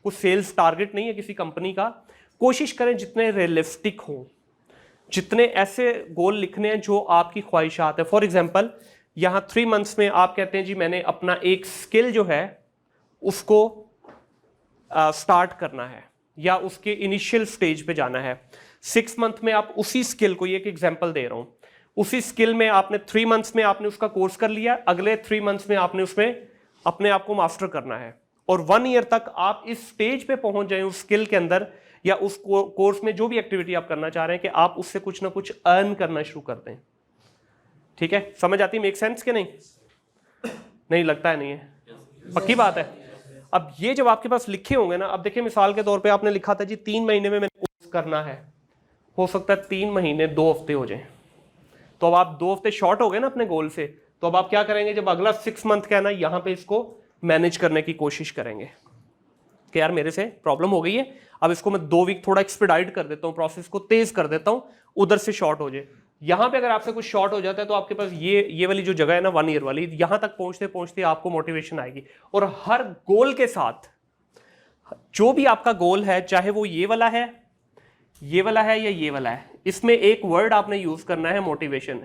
कुछ सेल्स टारगेट नहीं है किसी कंपनी का। कोशिश करें जितने रियलिस्टिक हों, जितने ऐसे गोल लिखने हैं जो आपकी ख्वाहिशात है। फॉर एग्जांपल, यहाँ 3 मंथ्स में आप कहते हैं जी मैंने अपना एक स्किल जो है उसको स्टार्ट करना है या उसके इनिशियल स्टेज पे जाना है। 6 मंथ में आप उसी स्किल को, ये एक एग्जांपल दे रहा हूँ, उसी स्किल में आपने 3 मंथ्स में आपने उसका कोर्स कर लिया, अगले 3 मंथ्स में आपने उसमें अपने आप को मास्टर करना है, और 1 ईयर तक आप इस स्टेज पे पहुंच जाएं उस स्किल के अंदर या उस कोर्स में जो भी एक्टिविटी आप करना चाह रहे हैं कि आप उससे कुछ ना कुछ अर्न करना शुरू कर दें। ठीक है, समझ आती है, मेक सेंस के नहीं? नहीं लगता है, नहीं है, पक्की बात है। अब ये जब आपके पास लिखे होंगे ना, अब देखिए मिसाल के तौर पे आपने लिखा था जी 3 महीने में मैंने कोर्स करना है, हो सकता है 3 महीने 2 हफ्ते हो जाए, तो अब आप 2 हफ्ते शॉर्ट हो गए ना अपने गोल से, तो अब आप क्या करेंगे, जब अगला 6 मंथ का है ना, यहाँ पे इसको मैनेज करने की कोशिश करेंगे कि यार मेरे से प्रॉब्लम हो गई है, अब इसको मैं 2 वीक थोड़ा एक्सपेडाइट कर देता हूँ, प्रोसेस को तेज कर देता हूँ, उधर से शॉर्ट हो जाए। यहाँ पे अगर आपसे कुछ शॉर्ट हो जाता है तो आपके पास ये वाली जो जगह है ना 1 ईयर वाली, यहाँ तक पहुँचते पहुँचते आपको मोटिवेशन आएगी। और हर गोल के साथ, जो भी आपका गोल है, चाहे वो ये वाला है या ये वाला है, इसमें एक वर्ड आपने यूज करना है, मोटिवेशन।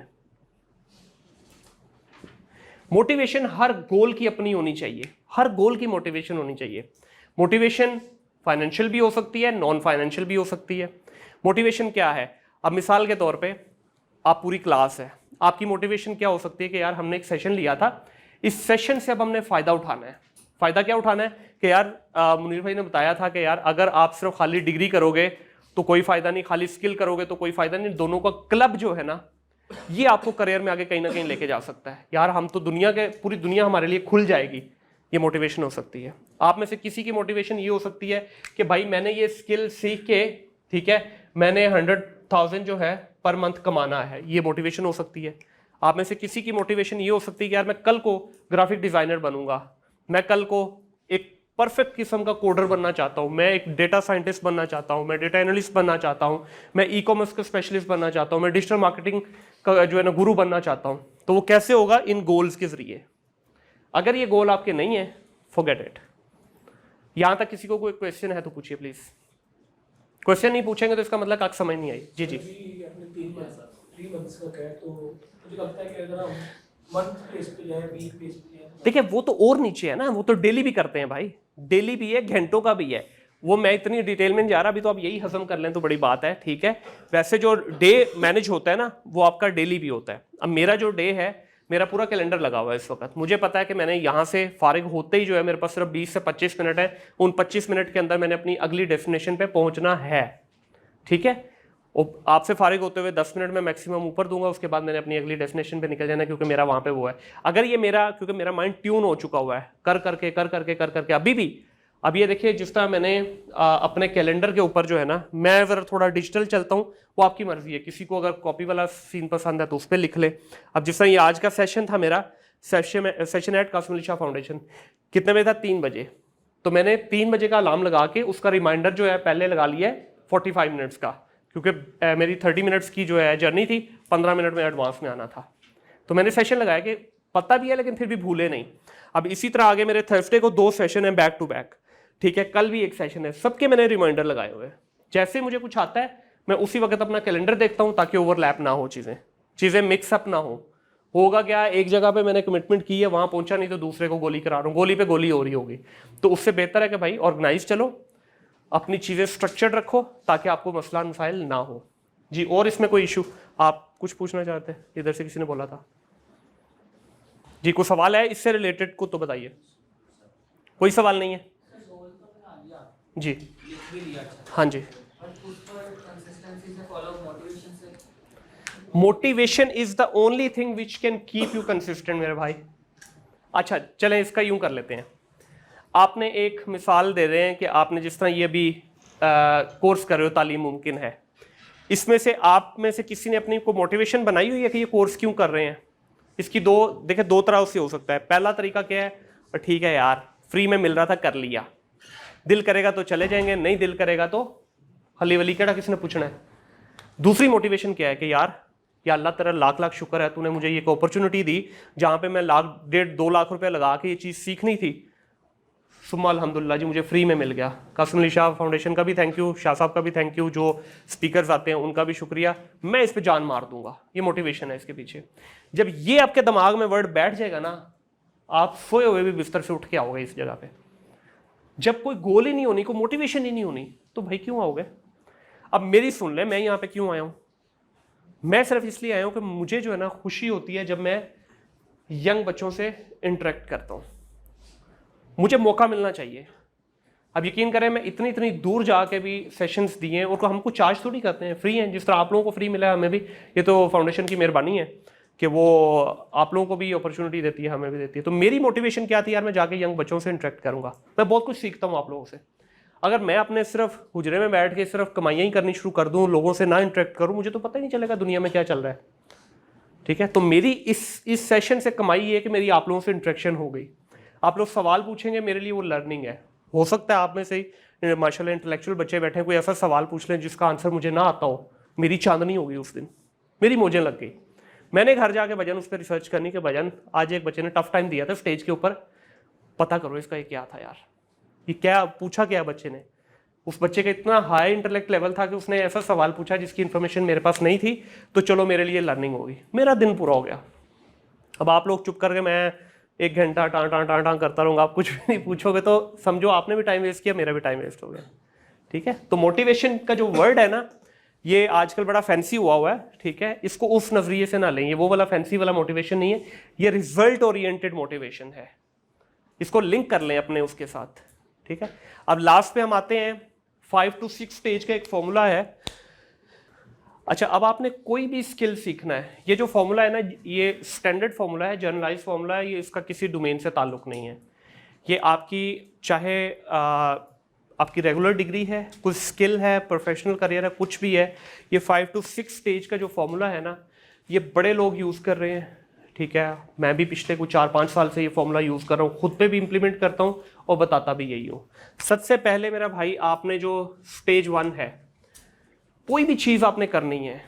मोटिवेशन हर गोल की अपनी होनी चाहिए, हर गोल की मोटिवेशन होनी चाहिए। मोटिवेशन फाइनेंशियल भी हो सकती है, नॉन फाइनेंशियल भी हो सकती है। मोटिवेशन क्या है, अब मिसाल के तौर पे आप पूरी क्लास है, आपकी मोटिवेशन क्या हो सकती है कि यार हमने एक सेशन लिया था, इस सेशन से अब हमने फ़ायदा उठाना है। फ़ायदा क्या उठाना है कि यार मुनीर भाई ने बताया था कि यार अगर आप सिर्फ खाली डिग्री करोगे तो कोई फ़ायदा नहीं, खाली स्किल करोगे तो कोई फ़ायदा नहीं, दोनों का क्लब जो है ना, ये आपको करियर में आगे कहीं ना कहीं लेके जा सकता है। यार हम तो पूरी दुनिया हमारे लिए खुल जाएगी, ये मोटिवेशन हो सकती है। आप में से किसी की मोटिवेशन ये हो सकती है कि भाई मैंने ये स्किल सीख के, ठीक है, मैंने 100,000 जो है पर मंथ कमाना है, ये मोटिवेशन हो सकती है। आप में से किसी की मोटिवेशन ये हो सकती है कि यार मैं कल को ग्राफिक डिज़ाइनर बनूंगा, मैं कल को एक परफेक्ट किस्म का कोडर बनना चाहता हूँ, मैं एक डेटा साइंटिस्ट बनना चाहता हूँ, मैं डेटा एनालिस्ट बनना चाहता हूँ, मैं ई कॉमर्स का स्पेशलिस्ट बनना चाहता हूँ, मैं डिजिटल मार्केटिंग का जो है ना गुरु बनना चाहता हूँ। तो वो कैसे होगा, इन गोल्स के जरिए। अगर ये गोल आपके नहीं है, फॉरगेट इट। यहाँ तक किसी को कोई क्वेश्चन है तो पूछिए प्लीज। क्वेश्चन नहीं पूछेंगे तो इसका मतलब आप समझ नहीं आई। जी जी, अपने 3 मंथ्स का क्या है, तो मुझे लगता है कि अगर हम मंथ बेस पे जाए, वीक बेस पे जाए, देखिए वो तो और नीचे है ना, वो तो डेली भी करते हैं भाई, डेली भी है, घंटों का भी है, वो मैं इतनी डिटेल में नहीं जा रहा, अभी तो आप यही हजम कर लें तो बड़ी बात है, ठीक है। वैसे जो डे मैनेज होता है ना, वो आपका डेली भी होता है। अब मेरा जो डे है, मेरा पूरा कैलेंडर लगा हुआ है इस वक्त, मुझे पता है कि मैंने यहाँ से फारिग होते ही जो है, मेरे पास सिर्फ 20 से 25 मिनट है, उन 25 मिनट के अंदर मैंने अपनी अगली डेस्टिनेशन पे पहुँचना है, ठीक है। और आपसे फारिग होते हुए 10 मिनट में मैक्सिमम ऊपर दूंगा, उसके बाद मैंने अपनी अगली डेस्टिनेशन पे निकल जाना, क्योंकि मेरा वहाँ पे वो है। अगर ये मेरा, क्योंकि मेरा माइंड ट्यून हो चुका हुआ है कर करके अभी भी, अब ये देखिए जिस तरह मैंने अपने कैलेंडर के ऊपर जो है ना, मैं अगर थोड़ा डिजिटल चलता हूँ, वो आपकी मर्जी है, किसी को अगर कॉपी वाला सीन पसंद है तो उस पर लिख ले। अब जिस तरह ये आज का सेशन था मेरा, session at Kasim Ali Shah foundation, कितने बजे था? 3 बजे। तो मैंने 3 बजे का अलार्म लगा के उसका रिमाइंडर जो है पहले लगा लिया है 45 मिनट्स का, क्योंकि मेरी 30 मिनट्स की जो है जर्नी थी, 15 मिनट में एडवांस में आना था। तो मैंने सेशन लगाया कि पता भी है लेकिन फिर भी भूले नहीं। अब इसी तरह आगे मेरे थर्सडे को 2 सेशन है बैक टू बैक, ठीक है, कल भी एक सेशन है, सबके मैंने रिमाइंडर लगाए हुए हैं। जैसे मुझे कुछ आता है मैं उसी वक्त अपना कैलेंडर देखता हूँ, ताकि ओवरलैप ना हो, चीज़ें मिक्सअप ना हो। होगा क्या, एक जगह पे मैंने कमिटमेंट की है, वहाँ पहुँचा नहीं तो दूसरे को गोली करा रहा हूँ, गोली पे गोली हो रही होगी। तो उससे बेहतर है कि भाई ऑर्गेनाइज चलो, अपनी चीज़ें स्ट्रक्चर्ड रखो, ताकि आपको मसला मसाइल ना हो। जी, और इसमें कोई इशू आप कुछ पूछना चाहते हैं? इधर से किसी ने बोला था जी, कोई सवाल है इससे रिलेटेड को तो बताइए। कोई सवाल नहीं है जी? हाँ जी। Motivation is the only thing which can keep you consistent मेरे भाई। अच्छा चलें, इसका यूं कर लेते हैं। आपने एक मिसाल दे रहे हैं कि आपने जिस तरह ये भी कोर्स कर रहे हो, तालीम मुमकिन है, इसमें से आप में से किसी ने अपनी को मोटिवेशन बनाई हुई है कि ये कोर्स क्यों कर रहे हैं? इसकी दो तरह से हो सकता है। पहला तरीका क्या है, ठीक है यार फ्री में मिल रहा था कर लिया, दिल करेगा तो चले जाएंगे, नहीं दिल करेगा तो हली वली केड़ा किसने पूछना है। दूसरी मोटिवेशन क्या है कि यार या अल्लाह तेरा लाख लाख शुक्र है, तूने मुझे ये एक अपॉर्चुनिटी दी जहाँ पे मैं 1.5-2 लाख रुपए लगा के ये चीज़ सीखनी थी, सुम्मा अल्हम्दुलिल्लाह जी मुझे फ्री में मिल गया। कासिम अली शाह फाउंडेशन का भी थैंक यू, शाह साहब का भी थैंक यू, जो स्पीकर्स आते हैं उनका भी शुक्रिया, मैं इस पर जान मार दूंगा। ये मोटिवेशन है इसके पीछे। जब ये आपके दिमाग में वर्ड बैठ जाएगा ना, आप सोए हुए भी बिस्तर से उठ के आओगे इस जगह पे। जब कोई गोल ही नहीं होनी, कोई मोटिवेशन ही नहीं होनी, तो भाई क्यों आओगे? अब मेरी सुन ले, मैं यहाँ पे क्यों आया हूँ? मैं सिर्फ इसलिए आया हूँ कि मुझे जो है ना खुशी होती है जब मैं यंग बच्चों से इंटरेक्ट करता हूँ, मुझे मौका मिलना चाहिए। अब यकीन करें मैं इतनी दूर जाके भी सेशंस दिए हैं, और हमको चार्ज थोड़ी करते हैं, फ्री हैं। जिस तरह आप लोगों को फ्री मिला है हमें भी, ये तो फाउंडेशन की मेहरबानी है कि वो आप लोगों को भी अपॉर्चुनिटी देती है, हमें भी देती है। तो मेरी मोटिवेशन क्या थी यार, मैं जाके यंग बच्चों से इंटरेक्ट करूँगा, मैं बहुत कुछ सीखता हूँ आप लोगों से। अगर मैं अपने सिर्फ हुजरे में बैठ के सिर्फ कमाइयाँ ही करनी शुरू कर दूँ, लोगों से ना इंटरेक्ट करूँ, मुझे तो पता ही नहीं चलेगा दुनिया में क्या चल रहा है, ठीक है। तो मेरी इस सेशन से कमाई ये है कि मेरी आप लोगों से इंटरेक्शन हो गई। आप लोग सवाल पूछेंगे, मेरे लिए वो लर्निंग है। हो सकता है आप में से ही माशाल्लाह इंटेलेक्चुअल बच्चे बैठे हैं, कोई ऐसा सवाल पूछ लें जिसका आंसर मुझे ना आता हो, मेरी चांदनी होगी उस दिन, मेरी मौजें लग गई। मैंने घर जाके भजन उस पर रिसर्च करनी कि भजन आज एक बच्चे ने टफ टाइम दिया था स्टेज के ऊपर, पता करो इसका ये क्या था यार, ये क्या पूछा क्या बच्चे ने। उस बच्चे का इतना हाई इंटेलेक्ट लेवल था कि उसने ऐसा सवाल पूछा जिसकी इन्फॉर्मेशन मेरे पास नहीं थी, तो चलो मेरे लिए लर्निंग होगी, मेरा दिन पूरा हो गया। अब आप लोग चुप करके मैं 1 घंटा टाँ करता रहूँगा, आप कुछ भी नहीं पूछोगे तो समझो आपने भी टाइम वेस्ट किया, मेरा भी टाइम वेस्ट हो गया, ठीक है। तो मोटिवेशन का जो वर्ड है ना, ये आजकल बड़ा फैंसी हुआ है, ठीक है, इसको उस नजरिए से ना लें, ये वो वाला फैंसी वाला मोटिवेशन नहीं है, ये रिजल्ट ओरिएंटेड मोटिवेशन है, इसको लिंक कर लें अपने उसके साथ, ठीक है। अब लास्ट पे हम आते हैं 5 to 6 स्टेज का एक फॉर्मूला है। अच्छा, अब आपने कोई भी स्किल सीखना है, ये जो फॉर्मूला है ना, ये स्टैंडर्ड फॉर्मूला है, जनरलाइज फॉर्मूला है, ये इसका किसी डोमेन से ताल्लुक नहीं है। ये आपकी चाहे आपकी रेगुलर डिग्री है, कुछ स्किल है, प्रोफेशनल करियर है, कुछ भी है, ये 5 to 6 स्टेज का जो फॉर्मूला है ना, ये बड़े लोग यूज़ कर रहे हैं, ठीक है। मैं भी पिछले कुछ 4-5 साल से ये फॉर्मूला यूज़ कर रहा हूँ, खुद पे भी इम्प्लीमेंट करता हूँ और बताता भी यही हूँ। सबसे पहले मेरा भाई, आपने जो स्टेज 1 है, कोई भी चीज़ आपने करनी है,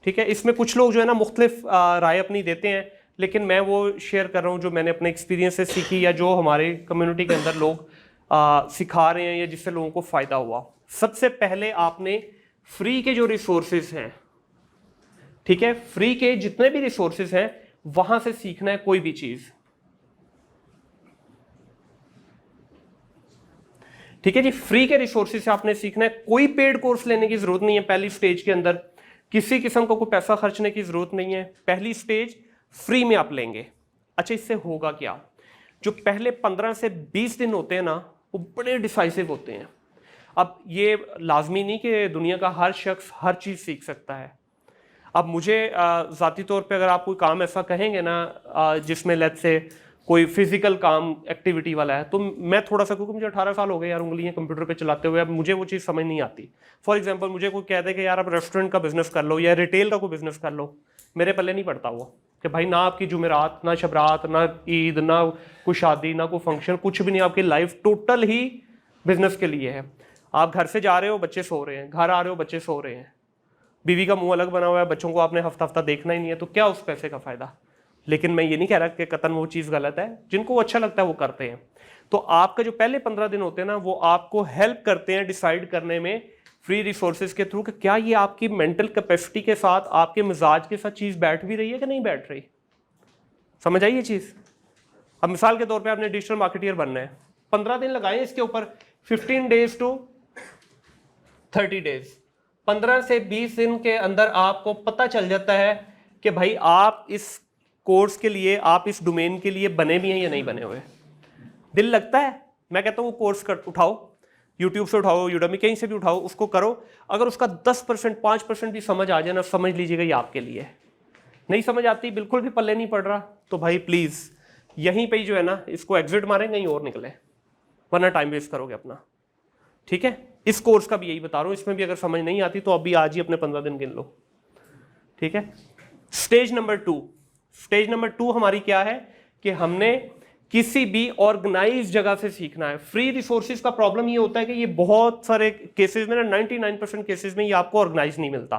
ठीक है। इसमें कुछ लोग जो है ना मुख्तलिफ राय अपनी देते हैं, लेकिन मैं वो शेयर कर रहा हूँ जो मैंने अपने एक्सपीरियंस से सीखी, या जो हमारे कम्युनिटी के अंदर लोग सिखा रहे हैं, या जिससे लोगों को फ़ायदा हुआ। सबसे पहले आपने फ्री के जो रिसोर्सेज हैं, ठीक है, फ्री के जितने भी रिसोर्सेज हैं वहाँ से सीखना है कोई भी चीज़, ठीक है जी। फ्री के रिसोर्सेज से आपने सीखना है, कोई पेड कोर्स लेने की जरूरत नहीं है। पहली स्टेज के अंदर किसी किस्म का कोई पैसा खर्चने की जरूरत नहीं है, पहली स्टेज फ्री में आप लेंगे। अच्छा, इससे होगा क्या, जो पहले 15 से 20 दिन होते हैं ना, वो बड़े डिसाइसिव होते हैं। अब ये लाजमी नहीं कि दुनिया का हर शख्स हर चीज़ सीख सकता है। अब मुझे ज़ाती तौर पे अगर आप कोई काम ऐसा कहेंगे ना जिसमें लेट्स से कोई फिजिकल काम एक्टिविटी वाला है, तो मैं थोड़ा सा, क्योंकि मुझे 18 साल हो गए यार उंगलियां कंप्यूटर पे चलाते हुए, अब मुझे वो चीज़ समझ नहीं आती। फॉर एग्जांपल मुझे कोई कह दे कि यार आप रेस्टोरेंट का बिजनेस कर लो या रिटेल का कोई बिजनेस कर लो, मेरे पल्ले नहीं पड़ता वो कि भाई ना आपकी जुमेरात, ना शबरात, ना ईद, ना कोई शादी, ना कोई फंक्शन, कुछ भी नहीं। आपकी लाइफ टोटल ही बिजनेस के लिए है। आप घर से जा रहे हो, बच्चे सो रहे हैं, घर आ रहे हो, बच्चे सो रहे हैं, बीवी का मुंह अलग बना हुआ है, बच्चों को आपने हफ्ता हफ्ता देखना ही नहीं है, तो क्या उस पैसे का फ़ायदा। लेकिन मैं ये नहीं कह रहा कि कतन वो चीज़ गलत है, जिनको अच्छा लगता है वो करते हैं। तो आपका जो पहले 15 दिन होते हैं ना, वो आपको हेल्प करते हैं डिसाइड करने में फ्री रिसोर्सेज के थ्रू कि क्या ये आपकी मेंटल कैपेसिटी के साथ, आपके मिजाज के साथ चीज़ बैठ भी रही है कि नहीं बैठ रही। समझ आई ये चीज़। अब मिसाल के तौर पे आपने डिजिटल मार्केटियर बनना है, 15 दिन लगाए इसके ऊपर, 15 डेज टू 30 डेज, 15 से 20 दिन के अंदर आपको पता चल जाता है कि भाई आप इस कोर्स के लिए, आप इस डोमेन के लिए बने भी हैं या नहीं बने हुए। दिल लगता है, मैं कहता हूँ वो कोर्स उठाओ, यूट्यूब से उठाओ, यूडेमी कहीं से भी उठाओ, उसको करो। अगर उसका 10%, 5% भी समझ आ जाए ना, समझ लीजिएगा ये आपके लिए। नहीं समझ आती, बिल्कुल भी पल्ले नहीं पड़ रहा, तो भाई प्लीज़ यहीं पे ही जो है ना, इसको एग्जिट मारें, कहीं और निकले, वरना टाइम वेस्ट करोगे अपना। ठीक है, इस कोर्स का भी यही बता रहा हूँ, इसमें भी अगर समझ नहीं आती तो अभी आज ही अपने 15 दिन गिन लो। ठीक है। स्टेज नंबर 2 हमारी क्या है कि हमने किसी भी ऑर्गेनाइज जगह से सीखना है। फ्री रिसोर्सेज का प्रॉब्लम ये होता है कि ये बहुत सारे केसेस में ना, 99% केसेस में ये आपको ऑर्गेनाइज नहीं मिलता।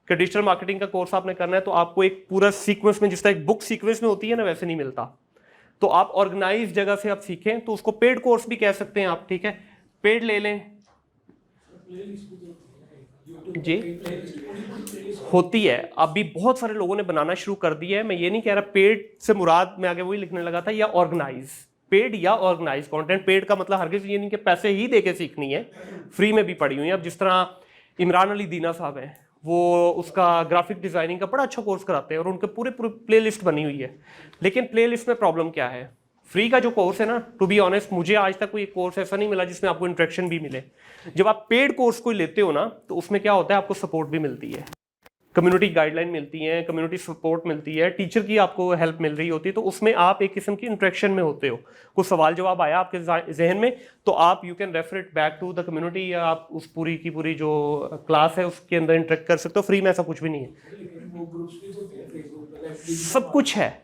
कि डिजिटल मार्केटिंग का कोर्स आपने करना है तो आपको एक पूरा सीक्वेंस में, जिस तरह एक बुक सीक्वेंस में होती है ना, वैसे नहीं मिलता। तो आप ऑर्गेनाइज जगह से आप सीखें, तो उसको पेड कोर्स भी कह सकते हैं आप। ठीक है, पेड ले लें जी, होती है। अभी बहुत सारे लोगों ने बनाना शुरू कर दिया है। मैं ये नहीं कह रहा, पेड से मुराद मैं आगे वही लिखने लगा था, या ऑर्गेनाइज, पेड या ऑर्गेनाइज कंटेंट। पेड का मतलब हरगिज़ ये नहीं कि पैसे ही देके सीखनी है, फ्री में भी पड़ी हुई है। अब जिस तरह इमरान अली दीना साहब हैं, वो उसका ग्राफिक डिज़ाइनिंग का बड़ा अच्छा कोर्स कराते हैं और उनके पूरे प्ले लिस्ट बनी हुई है। लेकिन प्ले लिस्ट में प्रॉब्लम क्या है, फ्री का जो कोर्स है ना, टू बी ऑनेस्ट मुझे आज तक कोई कोर्स ऐसा नहीं मिला जिसमें आपको इंटरेक्शन भी मिले। जब आप पेड कोर्स कोई लेते हो ना, तो उसमें क्या होता है, आपको सपोर्ट भी मिलती है, कम्युनिटी गाइडलाइन मिलती है, कम्युनिटी सपोर्ट मिलती है, टीचर की आपको हेल्प मिल रही होती है। तो उसमें आप एक किस्म की इंटरेक्शन में होते हो। कुछ सवाल जवाब आया आपके जहन में, तो आप you can refer it back to the community, या आप उस पूरी की पूरी जो क्लास है उसके अंदर इंटरेक्ट कर सकते हो। फ्री में ऐसा कुछ भी नहीं है, सब कुछ है,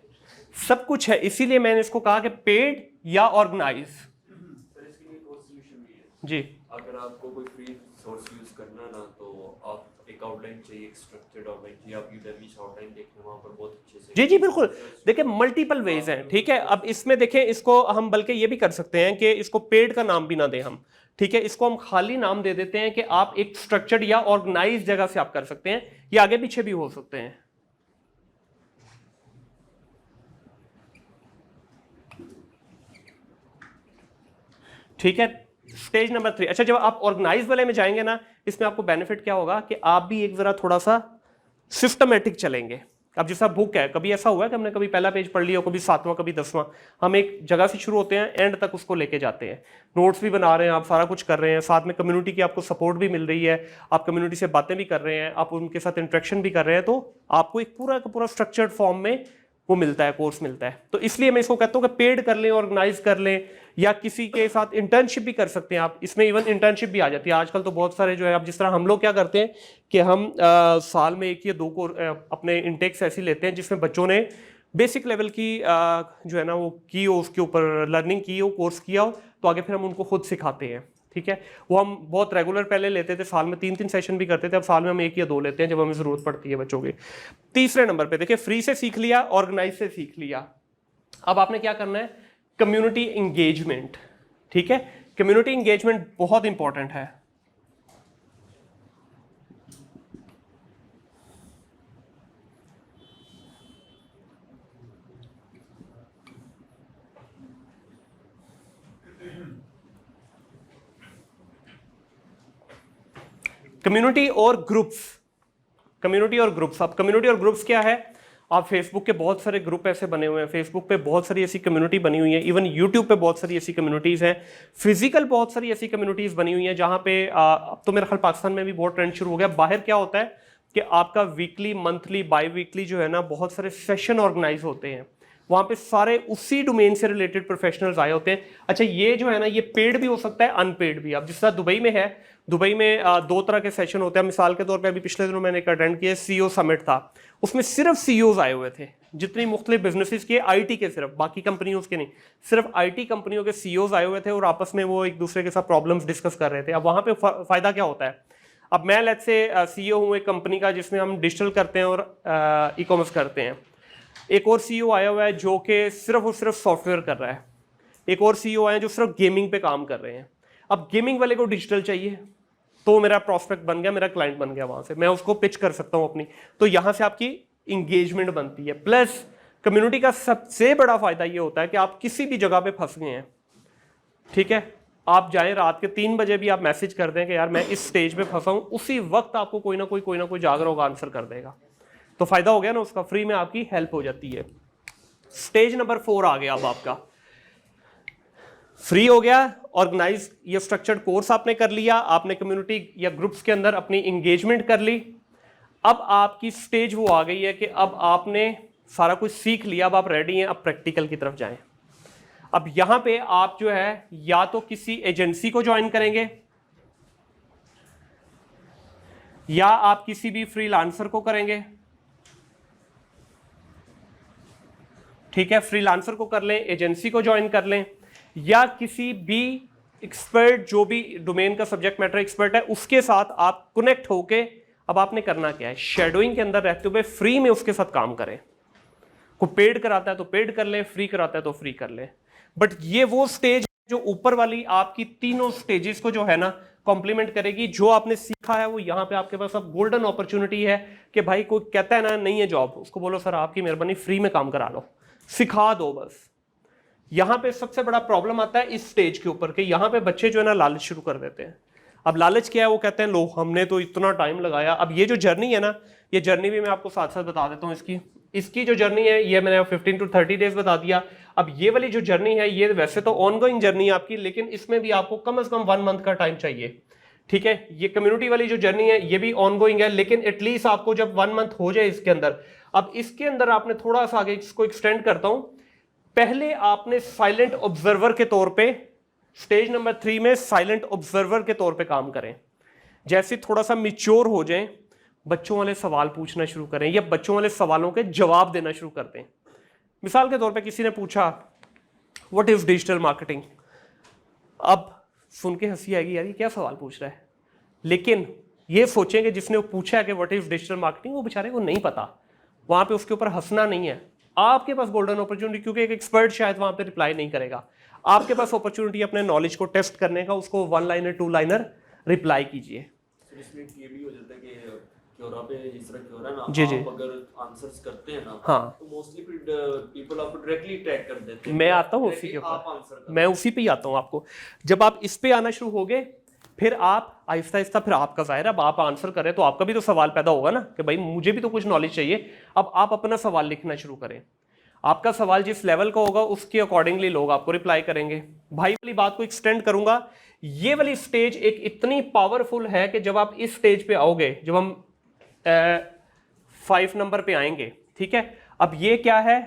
सब कुछ है। इसीलिए मैंने इसको कहा कि पेड या ऑर्गेनाइज। जी, अगर आपको कोई फ्री सोर्स यूज करना ना, तो आप एक आउटलाइन चाहिए, एक स्ट्रक्चर्ड आउटलाइन चाहिए। आप यूडेमी से आउटलाइन देखते हैं, वहां पर बहुत अच्छे से। जी जी बिल्कुल। देखिए मल्टीपल वेज हैं। ठीक है, अब इसमें देखें, इसको हम बल्कि ये भी कर सकते हैं कि इसको पेड का नाम भी ना दें हम। ठीक है, इसको हम खाली नाम दे देते हैं कि आप एक स्ट्रक्चर्ड या ऑर्गेनाइज जगह से आप कर सकते हैं। ये आगे पीछे भी हो सकते हैं। ठीक है, स्टेज नंबर 3। अच्छा, जब आप ऑर्गेनाइज वाले में जाएंगे ना, इसमें आपको बेनिफिट क्या होगा कि आप भी एक जरा थोड़ा सा सिस्टमेटिक चलेंगे। अब जैसा बुक है, कभी ऐसा हुआ है कि हमने कभी पहला पेज पढ़ लिया, कभी 7वां, कभी 10वां। हम एक जगह से शुरू होते हैं, एंड तक उसको लेके जाते हैं। नोट्स भी बना रहे हैं आप, सारा कुछ कर रहे हैं, साथ में कम्युनिटी की आपको सपोर्ट भी मिल रही है, आप कम्युनिटी से बातें भी कर रहे हैं, आप उनके साथ इंटरेक्शन भी कर रहे हैं। तो आपको एक पूरा का पूरा स्ट्रक्चर्ड फॉर्म में वो मिलता है, कोर्स मिलता है। तो इसलिए मैं इसको कहता हूँ कि पेड कर लें, ऑर्गेनाइज कर लें, या किसी के साथ इंटर्नशिप भी कर सकते हैं आप। इसमें इवन इंटर्नशिप भी आ जाती है आजकल। तो बहुत सारे जो है, अब जिस तरह हम लोग क्या करते हैं कि हम साल में 1 या 2 को अपने इंटेक्स ऐसी लेते हैं जिसमें बच्चों ने बेसिक लेवल की जो है ना वो की हो, उसके ऊपर लर्निंग की हो, कोर्स किया हो, तो आगे फिर हम उनको खुद सिखाते हैं। ठीक है, वो हम बहुत रेगुलर पहले लेते थे, साल में 3-3 सेशन भी करते थे। अब साल में हम 1 या 2 लेते हैं जब हमें ज़रूरत पड़ती है बच्चों की। तीसरे नंबर पे देखिए, फ्री से सीख लिया, ऑर्गेनाइज से सीख लिया। अब आपने क्या करना है, कम्युनिटी इंगेजमेंट। ठीक है, कम्युनिटी इंगेजमेंट बहुत इंपॉर्टेंट है। कम्युनिटी और ग्रुप्स, कम्युनिटी और ग्रुप्स। अब कम्युनिटी और ग्रुप्स क्या है, आप फेसबुक के बहुत सारे ग्रुप ऐसे बने हुए हैं, फेसबुक पे बहुत सारी ऐसी कम्युनिटी बनी हुई है, इवन यूट्यूब पे बहुत सारी ऐसी कम्युनिटीज़ हैं, फिजिकल बहुत सारी ऐसी कम्युनिटीज़ बनी हुई हैं जहाँ पे अब तो मेरा ख्याल पाकिस्तान में भी बहुत ट्रेंड शुरू हो गया। बाहर क्या होता है कि आपका वीकली, मंथली, बाई वीकली जो है ना बहुत सारे सेशन ऑर्गेनाइज होते हैं, वहाँ पे सारे उसी डोमेन से रिलेटेड प्रोफेशनल्स आए होते हैं। अच्छा, ये जो है ना ये पेड भी हो सकता है, अनपेड भी। अब जिस तरह दुबई में है, दुबई में 2 तरह के सेशन होते हैं। मिसाल के तौर पे अभी पिछले दिनों मैंने एक अटेंड किया, CEO समिट था, उसमें सिर्फ CEOs आए हुए थे, जितनी मुख्तलिफ बिजनेसेस के, IT के सिर्फ, बाकी कंपनियों के नहीं, सिर्फ IT कंपनियों के CEOs आए हुए थे और आपस में वो एक दूसरे के साथ प्रॉब्लम्स डिस्कस कर रहे थे। अब वहाँ पे फ़ायदा क्या होता है, अब मैं लेट्स से CEO हूँ एक कंपनी का जिसमें हम डिजिटल करते हैं और ई-कॉमर्स करते हैं, एक और CEO आया हुआ है जो कि सिर्फ और सिर्फ सॉफ्टवेयर कर रहा है, एक और CEO आए हैं जो सिर्फ गेमिंग पे काम कर रहे हैं। अब गेमिंग वाले को डिजिटल चाहिए, तो मेरा प्रॉस्पेक्ट बन गया, मेरा क्लाइंट बन गया, वहाँ से मैं उसको पिच कर सकता हूँ अपनी, तो यहाँ से आपकी इंगेजमेंट बनती है। प्लस कम्युनिटी का सबसे बड़ा फायदा ये होता है कि आप किसी भी जगह पे फंस गए हैं, ठीक है, आप जाएं रात के 3 बजे भी आप मैसेज कर दें कि यार मैं इस स्टेज पे फंसा हूँ, उसी वक्त आपको कोई ना कोई जाग रहा होगा, आंसर कर देगा। तो फायदा हो गया ना उसका, फ्री में आपकी हेल्प हो जाती है। स्टेज नंबर 4 आ गया अब आपका, फ्री हो गया, ऑर्गेनाइज या स्ट्रक्चर्ड कोर्स आपने कर लिया, आपने कम्युनिटी या ग्रुप्स के अंदर अपनी इंगेजमेंट कर ली। अब आपकी स्टेज वो आ गई है कि अब आपने सारा कुछ सीख लिया, अब आप रेडी हैं, अब प्रैक्टिकल की तरफ जाएं। अब यहां पे आप जो है या तो किसी एजेंसी को ज्वाइन करेंगे या आप किसी भी फ्रीलांसर को करेंगे, ठीक है, फ्रीलांसर को कर लें, एजेंसी को ज्वाइन कर लें, या किसी भी एक्सपर्ट जो भी डोमेन का सब्जेक्ट मैटर एक्सपर्ट है उसके साथ आप कनेक्ट होके अब आपने करना क्या है, शेडोइंग के अंदर रहते हुए फ्री में उसके साथ काम करें। कोई पेड कराता है तो पेड कर ले, फ्री कराता है तो फ्री कर ले। बट ये वो स्टेज जो ऊपर वाली आपकी तीनों स्टेजेस को जो है ना कॉम्प्लीमेंट करेगी। जो आपने सीखा है वो यहाँ पे आपके पास अब गोल्डन अपॉर्चुनिटी है कि भाई कोई कहता है ना नहीं है जॉब, उसको बोलो सर आपकी मेहरबानी फ्री में काम करा लो, सिखा दो बस। यहाँ पे सबसे बड़ा प्रॉब्लम आता है इस स्टेज के ऊपर कि यहाँ पे बच्चे जो है ना लालच शुरू कर देते हैं। अब लालच क्या है, वो कहते हैं लो हमने तो इतना टाइम लगाया। अब ये जो जर्नी है ना, ये जर्नी भी मैं आपको साथ साथ बता देता हूँ। इसकी जो जर्नी है ये मैंने 15 to 30 डेज बता दिया। अब ये वाली जो जर्नी है ये वैसे तो ऑनगोइंग जर्नी है आपकी, लेकिन इसमें भी आपको कम से कम 1 मंथ का टाइम चाहिए, ठीक है। ये कम्युनिटी वाली जो जर्नी है ये भी ऑनगोइंग है, लेकिन एटलीस्ट आपको जब 1 मंथ हो जाए इसके अंदर, अब इसके अंदर आपने थोड़ा सा आगे इसको एक्सटेंड करता हूं। पहले आपने साइलेंट ऑब्जर्वर के तौर पे स्टेज नंबर 3 में साइलेंट ऑब्जर्वर के तौर पे काम करें। जैसे थोड़ा सा मिच्योर हो जाएं, बच्चों वाले सवाल पूछना शुरू करें या बच्चों वाले सवालों के जवाब देना शुरू कर दें। मिसाल के तौर पे किसी ने पूछा व्हाट इज डिजिटल मार्केटिंग, अब सुन के हंसी आएगी यार ये क्या सवाल पूछ रहा है, लेकिन ये सोचें कि जिसने पूछा है कि व्हाट इज डिजिटल मार्केटिंग वो बेचारे को नहीं पता, वहां पे उसके ऊपर हंसना नहीं है। आपके पास गोल्डन अपॉर्चुनिटी, क्योंकि एक एक्सपर्ट शायद वहां पे रिप्लाई नहीं करेगा, आपके पास अपॉर्चुनिटी अपने नॉलेज को टेस्ट करने का, उसको 1 लाइनर 2 लाइनर रिप्लाई कीजिए। इसमें ये भी हो जाता है कि क्योरा पे जिस तरह क्योरा ना, जी, जी। आप अगर आंसर्स करते हैं ना, हाँ। तो मोस्टली फिर पीपल आपको डायरेक्टली टैग कर देते हैं। मैं आता हूँ उसी के आप ऊपर, आंसर करो। मैं उसी पे ही आता हूँ आपको। जब आप इस पे आना शुरू हो गए फिर आप आहिस्ता आहिस्ता, फिर आपका जाहिर है अब आप आंसर करें तो आपका भी तो सवाल पैदा होगा ना कि भाई मुझे भी तो कुछ नॉलेज चाहिए। अब आप अपना सवाल लिखना शुरू करें, आपका सवाल जिस लेवल का होगा उसके अकॉर्डिंगली लोग आपको रिप्लाई करेंगे। भाई वाली बात को एक्सटेंड करूंगा, ये वाली स्टेज एक इतनी पावरफुल है कि जब आप इस स्टेज पे आओगे, जब हम 5 नंबर पे आएंगे, ठीक है। अब ये क्या है,